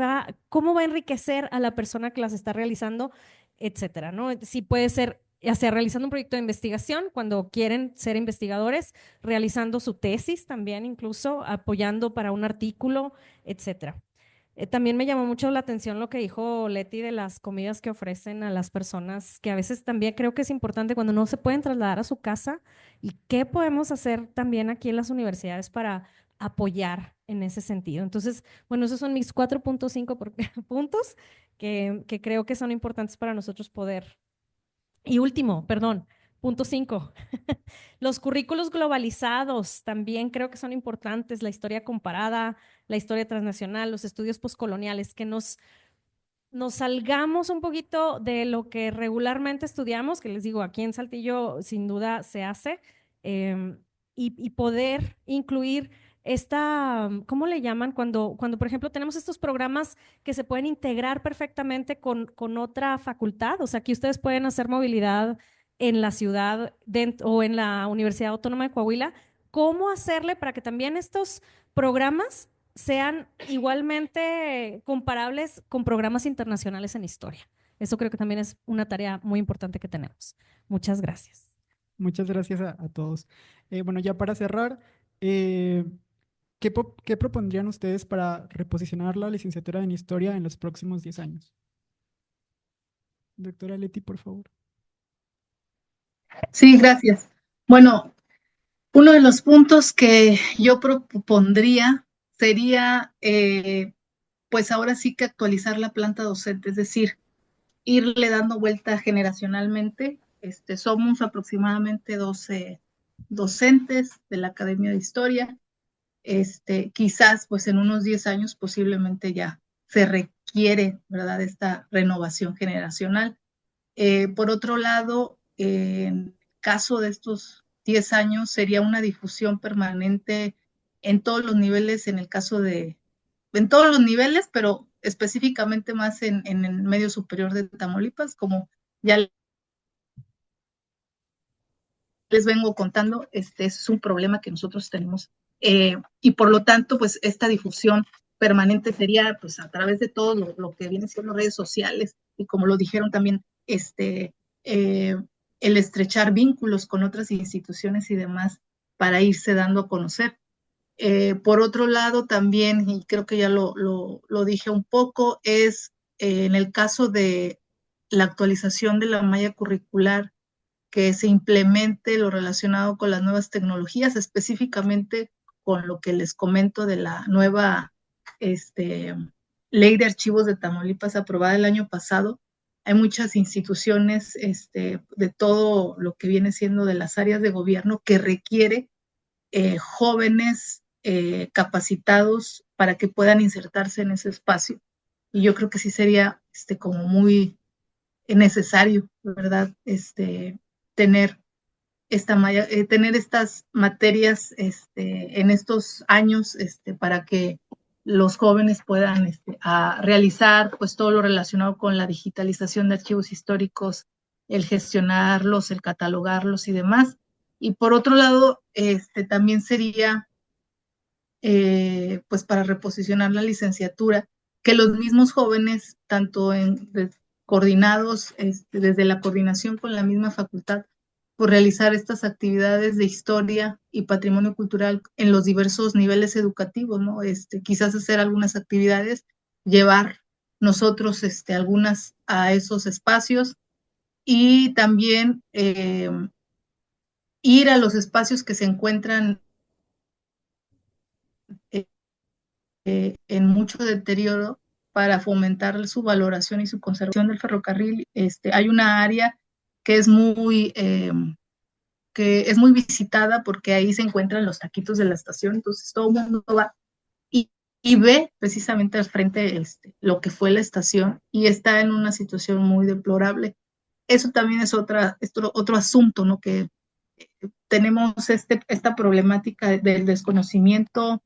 Speaker 4: cómo va a enriquecer a la persona que las está realizando, etcétera, ¿no? Sí puede ser ya sea realizando un proyecto de investigación cuando quieren ser investigadores, realizando su tesis también, incluso apoyando para un artículo, etcétera. También me llamó mucho la atención lo que dijo Leti de las comidas que ofrecen a las personas, que a veces también creo que es importante cuando no se pueden trasladar a su casa, y qué podemos hacer también aquí en las universidades para apoyar en ese sentido. Entonces, bueno, esos son mis 4.5 puntos que creo que son importantes para nosotros poder. Y último, perdón, punto 5. Los currículos globalizados también creo que son importantes, la historia comparada, la historia transnacional, los estudios postcoloniales, que nos salgamos un poquito de lo que regularmente estudiamos, que les digo, aquí en Saltillo sin duda se hace, y poder incluir ¿cómo le llaman? Cuando, por ejemplo, tenemos estos programas que se pueden integrar perfectamente con otra facultad, o sea, que ustedes pueden hacer movilidad en la ciudad o en la Universidad Autónoma de Coahuila. ¿Cómo hacerle para que también estos programas sean igualmente comparables con programas internacionales en historia? Eso creo que también es una tarea muy importante que tenemos. Muchas gracias.
Speaker 1: Muchas gracias a todos. Bueno, ya para cerrar, eh, ¿qué propondrían ustedes para reposicionar la licenciatura en historia en los próximos 10 años? Doctora Leti, por favor.
Speaker 2: Sí, gracias. Bueno, uno de los puntos que yo propondría sería, pues ahora sí que actualizar la planta docente, es decir, irle dando vuelta generacionalmente. Somos aproximadamente 12 docentes de la Academia de Historia. Quizás pues en unos 10 años posiblemente ya se requiere, ¿verdad?, esta renovación generacional. Por otro lado, en caso de estos 10 años, sería una difusión permanente en todos los niveles, en todos los niveles, pero específicamente más en el medio superior de Tamaulipas, como ya les vengo contando, este es un problema que nosotros tenemos, y por lo tanto, pues esta difusión permanente sería pues a través de todo lo que viene siendo redes sociales, y como lo dijeron también, eh, el estrechar vínculos con otras instituciones y demás para irse dando a conocer. Por otro lado, también, y creo que ya lo dije un poco, es en el caso de la actualización de la malla curricular, que se implemente lo relacionado con las nuevas tecnologías, específicamente con lo que les comento de la nueva ley de archivos de Tamaulipas aprobada el año pasado. Hay muchas instituciones de todo lo que viene siendo de las áreas de gobierno que requiere jóvenes capacitados para que puedan insertarse en ese espacio. Y yo creo que sí sería como muy necesario, ¿verdad? Tener tener estas materias en estos años para que los jóvenes puedan realizar pues todo lo relacionado con la digitalización de archivos históricos, el gestionarlos, el catalogarlos y demás. Y por otro lado, también sería pues para reposicionar la licenciatura, que los mismos jóvenes, tanto coordinados desde la coordinación con la misma facultad, por realizar estas actividades de historia y patrimonio cultural en los diversos niveles educativos, ¿no? Quizás hacer algunas actividades, llevar nosotros algunas a esos espacios, y también ir a los espacios que se encuentran en mucho deterioro para fomentar su valoración y su conservación del ferrocarril. Hay una área que es muy visitada porque ahí se encuentran los taquitos de la estación, entonces todo el mundo va y, y ve precisamente al frente lo que fue la estación y está en una situación muy deplorable. Eso también es otro asunto, ¿no? Que tenemos esta problemática del desconocimiento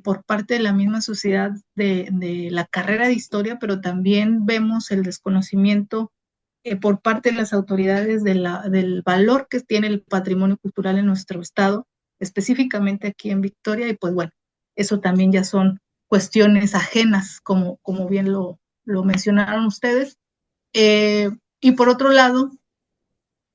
Speaker 2: por parte de la misma sociedad de la carrera de historia, pero también vemos el desconocimiento por parte de las autoridades del valor que tiene el patrimonio cultural en nuestro estado, específicamente aquí en Victoria, y pues bueno, eso también ya son cuestiones ajenas, como bien lo mencionaron ustedes. Y por otro lado,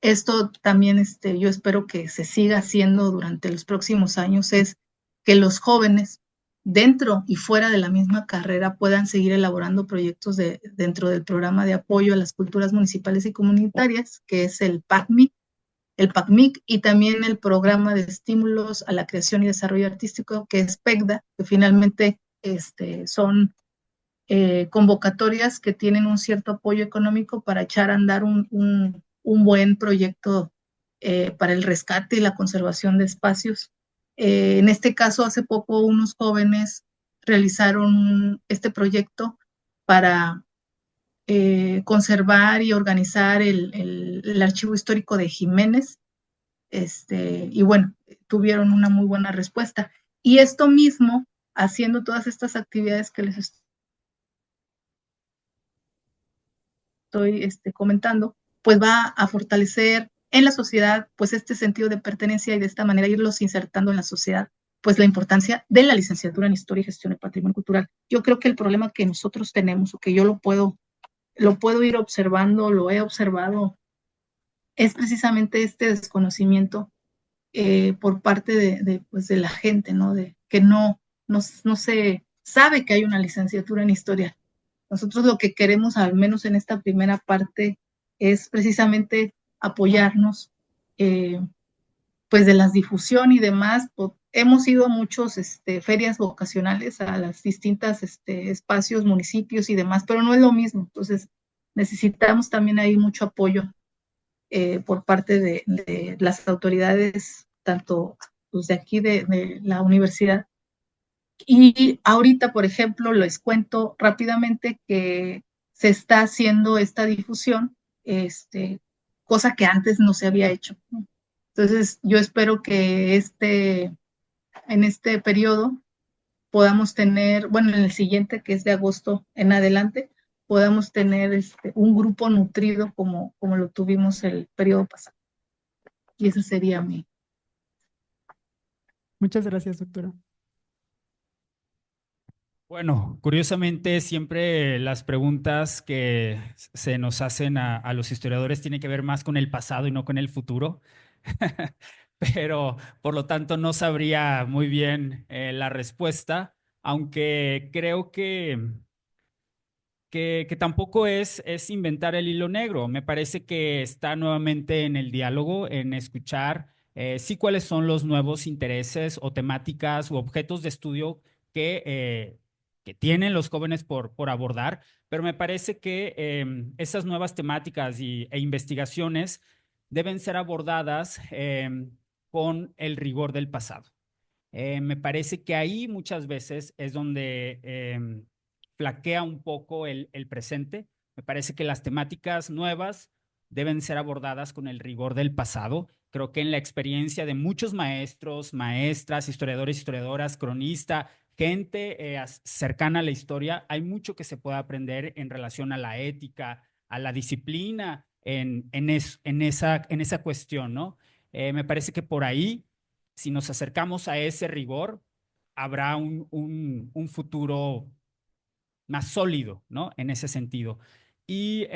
Speaker 2: esto también yo espero que se siga haciendo durante los próximos años, es que los jóvenes dentro y fuera de la misma carrera puedan seguir elaborando proyectos dentro del programa de apoyo a las culturas municipales y comunitarias, que es el PACMIC, y también el programa de estímulos a la creación y desarrollo artístico, que es PECDA, que finalmente son convocatorias que tienen un cierto apoyo económico para echar a andar un buen proyecto para el rescate y la conservación de espacios. En este caso, hace poco unos jóvenes realizaron este proyecto para conservar y organizar el archivo histórico de Jiménez, y bueno, tuvieron una muy buena respuesta. Y esto mismo, haciendo todas estas actividades que les estoy comentando, pues va a fortalecer en la sociedad pues este sentido de pertenencia y de esta manera irlos insertando en la sociedad pues la importancia de la licenciatura en Historia y Gestión del Patrimonio Cultural. Yo creo que el problema que nosotros tenemos o que yo lo puedo ir observando, lo he observado, es precisamente este desconocimiento por parte pues de la gente, ¿no? De que no se sabe que hay una licenciatura en Historia. Nosotros lo que queremos, al menos en esta primera parte, es precisamente apoyarnos, pues de la difusión y demás. Hemos ido a muchos ferias vocacionales, a las distintas espacios, municipios y demás, pero no es lo mismo. Entonces, necesitamos también ahí mucho apoyo por parte de las autoridades, tanto pues, de aquí de la universidad. Y ahorita, por ejemplo, les cuento rápidamente que se está haciendo esta difusión, cosa que antes no se había hecho, ¿no? Entonces, yo espero que en este periodo podamos tener, bueno, en el siguiente, que es de agosto en adelante, podamos tener un grupo nutrido como lo tuvimos el periodo pasado. Y ese sería mi.
Speaker 1: Muchas gracias, doctora.
Speaker 3: Bueno, curiosamente siempre las preguntas que se nos hacen a los historiadores tienen que ver más con el pasado y no con el futuro, pero por lo tanto no sabría muy bien la respuesta, aunque creo que tampoco es inventar el hilo negro. Me parece que está nuevamente en el diálogo, en escuchar sí cuáles son los nuevos intereses o temáticas u objetos de estudio que tienen los jóvenes por abordar, pero me parece que esas nuevas temáticas e investigaciones deben ser abordadas con el rigor del pasado. Me parece que ahí muchas veces es donde flaquea un poco el presente. Me parece que las temáticas nuevas deben ser abordadas con el rigor del pasado. Creo que en la experiencia de muchos maestros, maestras, historiadores, historiadoras, cronistas, gente cercana a la historia, hay mucho que se puede aprender en relación a la ética, a la disciplina, en esa cuestión, ¿no? Me parece que por ahí si nos acercamos a ese rigor, habrá un futuro más sólido, ¿no? En ese sentido. Y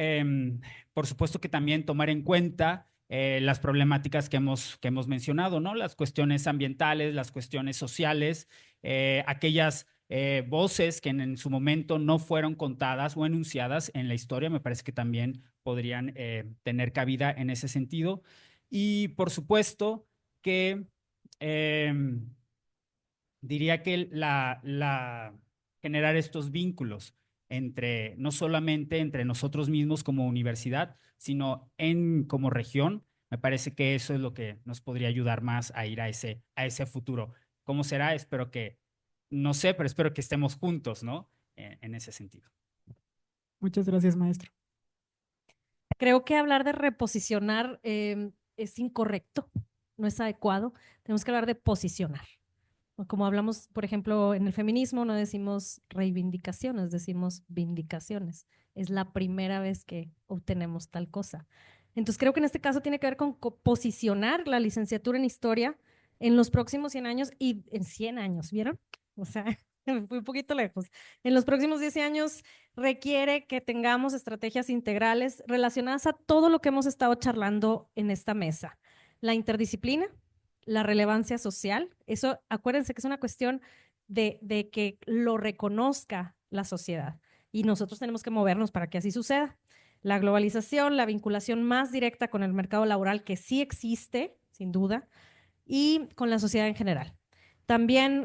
Speaker 3: por supuesto que también tomar en cuenta las problemáticas que hemos mencionado, ¿no? Las cuestiones ambientales, las cuestiones sociales, aquellas voces que en su momento no fueron contadas o enunciadas en la historia, me parece que también podrían tener cabida en ese sentido. Y por supuesto que diría que generar estos vínculos entre, no solamente entre nosotros mismos como universidad, sino como región, me parece que eso es lo que nos podría ayudar más a ir a ese futuro. ¿Cómo será? Espero que, no sé, pero espero que estemos juntos, ¿no? En ese sentido.
Speaker 1: Muchas gracias, maestro.
Speaker 4: Creo que hablar de reposicionar es incorrecto, no es adecuado. Tenemos que hablar de posicionar. Como hablamos, por ejemplo, en el feminismo, no decimos reivindicaciones, decimos vindicaciones. Es la primera vez que obtenemos tal cosa. Entonces, creo que en este caso tiene que ver con posicionar la licenciatura en historia en los próximos 100 años y en 100 años, ¿vieron? O sea, me fui un poquito lejos. En los próximos 10 años requiere que tengamos estrategias integrales relacionadas a todo lo que hemos estado charlando en esta mesa. La interdisciplina, la relevancia social, eso acuérdense que es una cuestión de que lo reconozca la sociedad y nosotros tenemos que movernos para que así suceda. La globalización, la vinculación más directa con el mercado laboral que sí existe, sin duda, y con la sociedad en general. También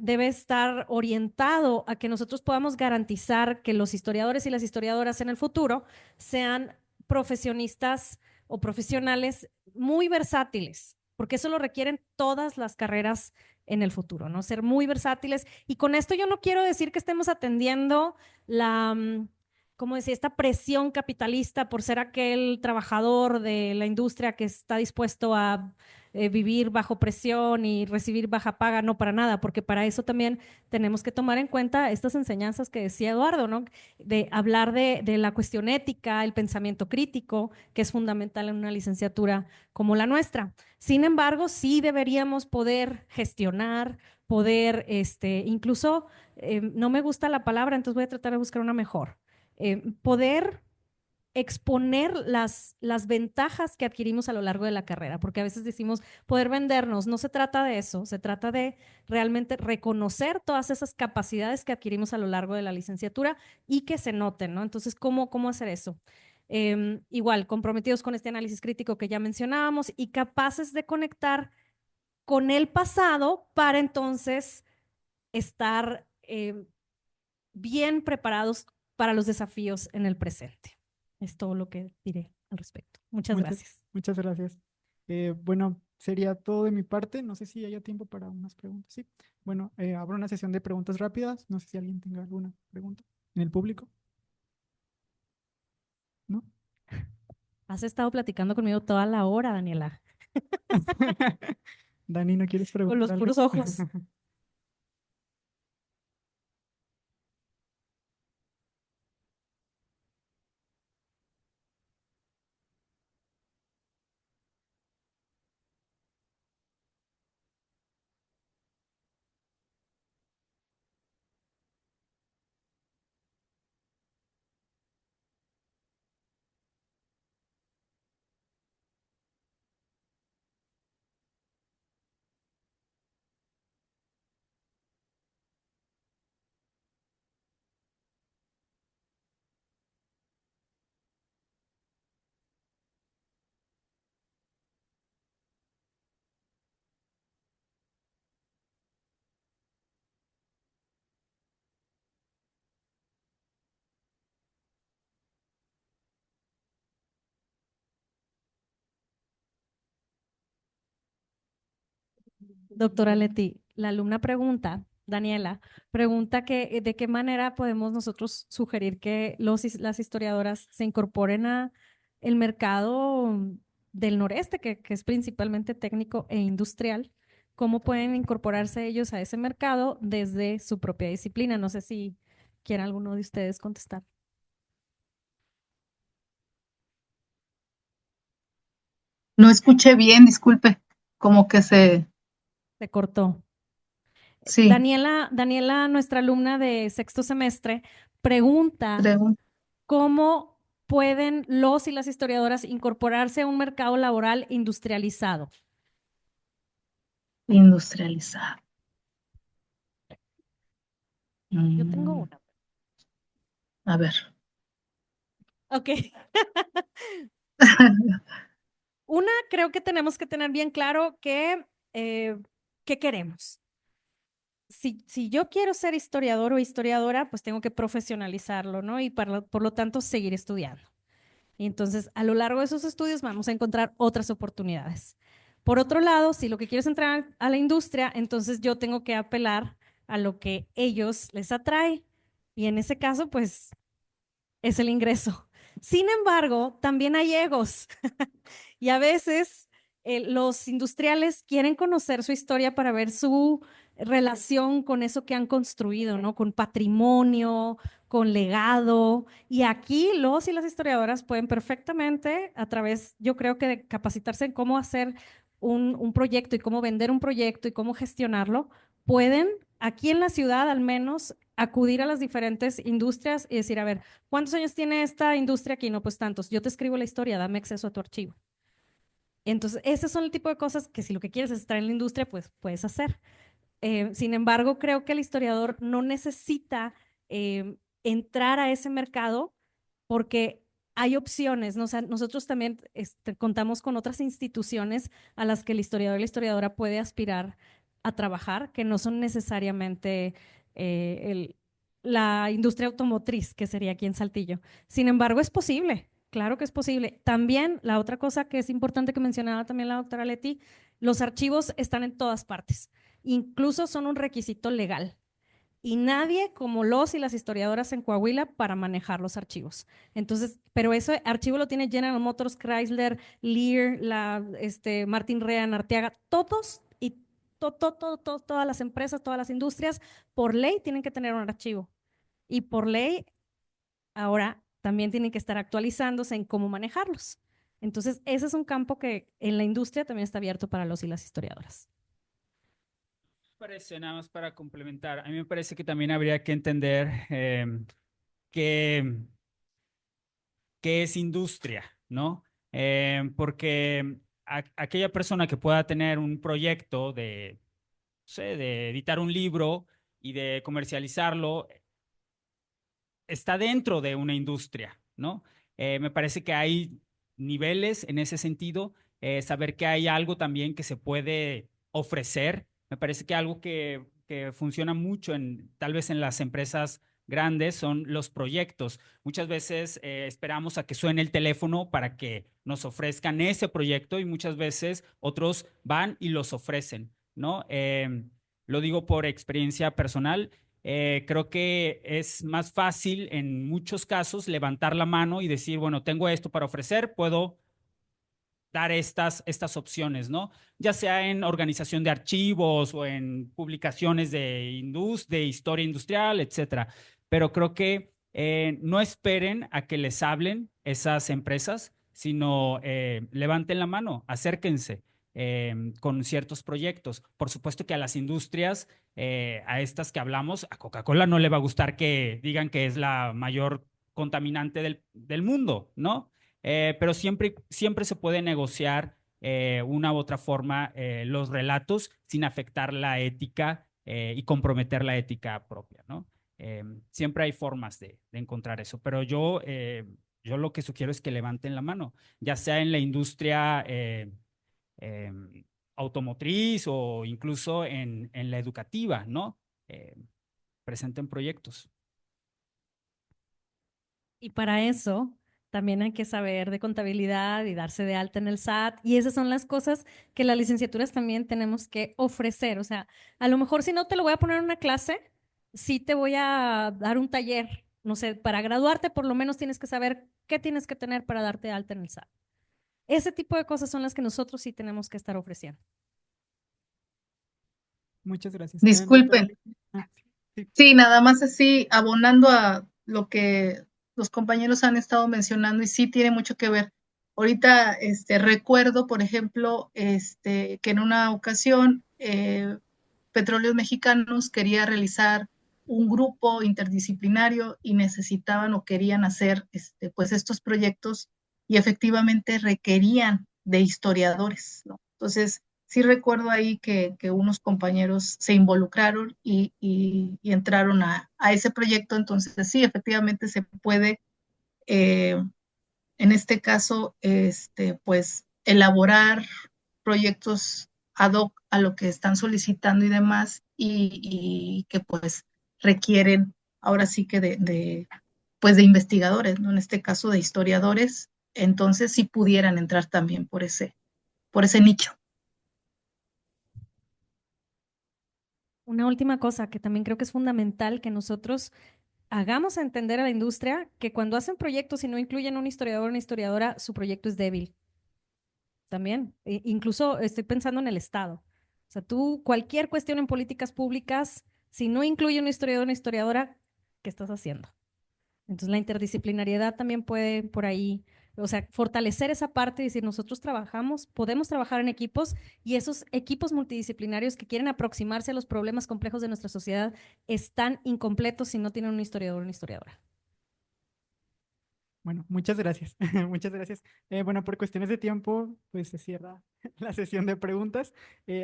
Speaker 4: debe estar orientado a que nosotros podamos garantizar que los historiadores y las historiadoras en el futuro sean profesionistas o profesionales muy versátiles, porque eso lo requieren todas las carreras en el futuro, ¿no? Ser muy versátiles. Y con esto yo no quiero decir que estemos atendiendo la, como decía, esta presión capitalista por ser aquel trabajador de la industria que está dispuesto a vivir bajo presión y recibir baja paga, no para nada, porque para eso también tenemos que tomar en cuenta estas enseñanzas que decía Eduardo, ¿no? De hablar de la cuestión ética, el pensamiento crítico, que es fundamental en una licenciatura como la nuestra. Sin embargo, sí deberíamos poder gestionar, poder, incluso, no me gusta la palabra, entonces voy a tratar de buscar una mejor, poder exponer las ventajas que adquirimos a lo largo de la carrera, porque a veces decimos poder vendernos, no se trata de eso, se trata de realmente reconocer todas esas capacidades que adquirimos a lo largo de la licenciatura y que se noten, ¿no? Entonces, ¿cómo hacer eso? Igual, comprometidos con este análisis crítico que ya mencionábamos y capaces de conectar con el pasado para entonces estar bien preparados para los desafíos en el presente. Es todo lo que diré al respecto. Muchas gracias.
Speaker 1: Muchas gracias. Bueno, sería todo de mi parte. No sé si haya tiempo para unas preguntas. Sí. Bueno, abro una sesión de preguntas rápidas. No sé si alguien tenga alguna pregunta en el público. ¿No?
Speaker 4: Has estado platicando conmigo toda la hora, Daniela.
Speaker 1: Dani, ¿no quieres
Speaker 4: Con
Speaker 1: preguntar
Speaker 4: los
Speaker 1: algo?
Speaker 4: puros ojos. Doctora Leti, la alumna pregunta, Daniela, pregunta que de qué manera podemos nosotros sugerir que las historiadoras se incorporen a el mercado del noreste, que es principalmente técnico e industrial. ¿Cómo pueden incorporarse ellos a ese mercado desde su propia disciplina? No sé si quiere alguno de ustedes contestar.
Speaker 2: No escuché bien, disculpe, como que
Speaker 4: Se cortó.
Speaker 2: sí,
Speaker 4: Daniela, nuestra alumna de sexto semestre, pregunta
Speaker 2: creo,
Speaker 4: cómo pueden los y las historiadoras incorporarse a un mercado laboral industrializado.
Speaker 2: industrializado.
Speaker 4: Yo tengo
Speaker 2: Mm,
Speaker 4: una.
Speaker 2: a ver.
Speaker 4: Ok. Una, creo que tenemos que tener bien claro qué queremos. si yo quiero ser historiador o historiadora, pues tengo que profesionalizarlo, ¿no? Y por lo tanto seguir estudiando. Y entonces, a lo largo de esos estudios vamos a encontrar otras oportunidades. Por otro lado, si lo que quieres entrar a la industria, entonces yo tengo que apelar a lo que ellos les atrae. Y en ese caso, pues, es el ingreso. Sin embargo, también hay egos. Y a veces los industriales quieren conocer su historia para ver su relación con eso que han construido, ¿no? Con patrimonio, con legado. Y aquí los y las historiadoras pueden perfectamente, a través, yo creo que de capacitarse en cómo hacer un proyecto y cómo vender un proyecto y cómo gestionarlo, pueden, aquí en la ciudad al menos, acudir a las diferentes industrias y decir, a ver, ¿cuántos años tiene esta industria aquí? No, pues tantos. Yo te escribo la historia, dame acceso a tu archivo. Entonces, esos son el tipo de cosas que si lo que quieres es estar en la industria, pues puedes hacer. Sin embargo, creo que el historiador no necesita entrar a ese mercado porque hay opciones, ¿no? O sea, nosotros también contamos con otras instituciones a las que el historiador y la historiadora puede aspirar a trabajar, que no son necesariamente la industria automotriz, que sería aquí en Saltillo. Sin embargo, es posible, claro que es posible. También la otra cosa que es importante que mencionaba también la doctora Leti, los archivos están en todas partes, incluso son un requisito legal y nadie como los y las historiadoras en Coahuila para manejar los archivos. Entonces, pero ese archivo lo tiene General Motors, Chrysler, Lear, Martin Rean, Arteaga, todos y todas las empresas, todas las industrias, por ley tienen que tener un archivo. Y por ley, ahora también tienen que estar actualizándose en cómo manejarlos. Entonces, ese es un campo que en la industria también está abierto para los y las historiadoras.
Speaker 3: Parece, nada más para complementar, a mí me parece que también habría que entender qué, qué es industria, ¿no? Porque aquella persona que pueda tener un proyecto de, no sé, de editar un libro y de comercializarlo, está dentro de una industria, ¿no? Me parece que hay niveles en ese sentido, saber que hay algo también que se puede ofrecer. Me parece que algo que funciona mucho tal vez en las empresas grandes son los proyectos. Muchas veces esperamos a que suene el teléfono para que nos ofrezcan ese proyecto y muchas veces otros van y los ofrecen, ¿no? Lo digo por experiencia personal. Creo que es más fácil en muchos casos levantar la mano y decir, bueno, tengo esto para ofrecer, puedo dar estas opciones, ¿no? Ya sea en organización de archivos o en publicaciones de historia industrial, etcétera. Pero creo que no esperen a que les hablen esas empresas, sino levanten la mano, acérquense con ciertos proyectos. Por supuesto que a las industrias, a estas que hablamos, a Coca-Cola no le va a gustar que digan que es la mayor contaminante del mundo, ¿no? Pero siempre se puede negociar una u otra forma los relatos sin afectar la ética y comprometer la ética propia, ¿no? Siempre hay formas de encontrar eso, pero yo lo que sugiero es que levanten la mano, ya sea en la industria eh, automotriz o incluso en la educativa, ¿no? Presenten proyectos.
Speaker 4: Y para eso también hay que saber de contabilidad y darse de alta en el SAT. Y esas son las cosas que las licenciaturas también tenemos que ofrecer. O sea, a lo mejor si no te lo voy a poner en una clase, sí te voy a dar un taller. No sé, para graduarte por lo menos tienes que saber qué tienes que tener para darte de alta en el SAT. Ese tipo de cosas son las que nosotros sí tenemos que estar ofreciendo.
Speaker 1: Muchas gracias. Doctora
Speaker 2: Disculpen.
Speaker 1: Leti. Sí.
Speaker 2: Sí, nada más así, abonando a lo que los compañeros han estado mencionando, y sí tiene mucho que ver. Ahorita recuerdo, por ejemplo, que en una ocasión Petróleos Mexicanos quería realizar un grupo interdisciplinario y necesitaban o querían hacer pues estos proyectos y efectivamente requerían de historiadores, ¿no? Entonces, sí recuerdo ahí que unos compañeros se involucraron y entraron a ese proyecto. Entonces, sí, efectivamente se puede, en este caso, pues elaborar proyectos ad hoc a lo que están solicitando y demás, y que pues requieren ahora sí que pues de investigadores, ¿no? En este caso de historiadores, entonces sí pudieran entrar también por ese nicho.
Speaker 4: Una última cosa que también creo que es fundamental que nosotros hagamos entender a la industria que cuando hacen proyectos y no incluyen un historiador o una historiadora, su proyecto es débil. También, incluso estoy pensando en el Estado. O sea, tú, cualquier cuestión en políticas públicas, si no incluye un historiador o una historiadora, ¿qué estás haciendo? Entonces, la interdisciplinariedad también puede por ahí, o sea, fortalecer esa parte y decir, nosotros trabajamos, podemos trabajar en equipos y esos equipos multidisciplinarios que quieren aproximarse a los problemas complejos de nuestra sociedad están incompletos si no tienen un historiador o una historiadora.
Speaker 1: Bueno, muchas gracias. Muchas gracias. Bueno, por cuestiones de tiempo, pues se cierra la sesión de preguntas.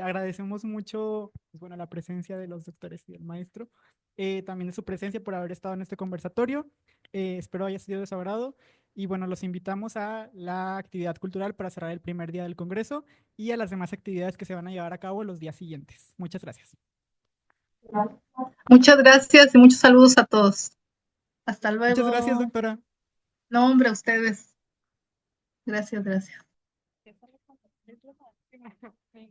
Speaker 1: Agradecemos mucho, pues, bueno, la presencia de los doctores y del maestro, también de su presencia por haber estado en este conversatorio. Espero haya sido de su agrado. Y bueno, los invitamos a la actividad cultural para cerrar el primer día del Congreso y a las demás actividades que se van a llevar a cabo los días siguientes. Muchas gracias.
Speaker 2: Muchas gracias y muchos saludos a todos. Hasta
Speaker 1: Muchas gracias,
Speaker 2: luego.
Speaker 1: doctora.
Speaker 2: No, hombre, a ustedes. Gracias, gracias.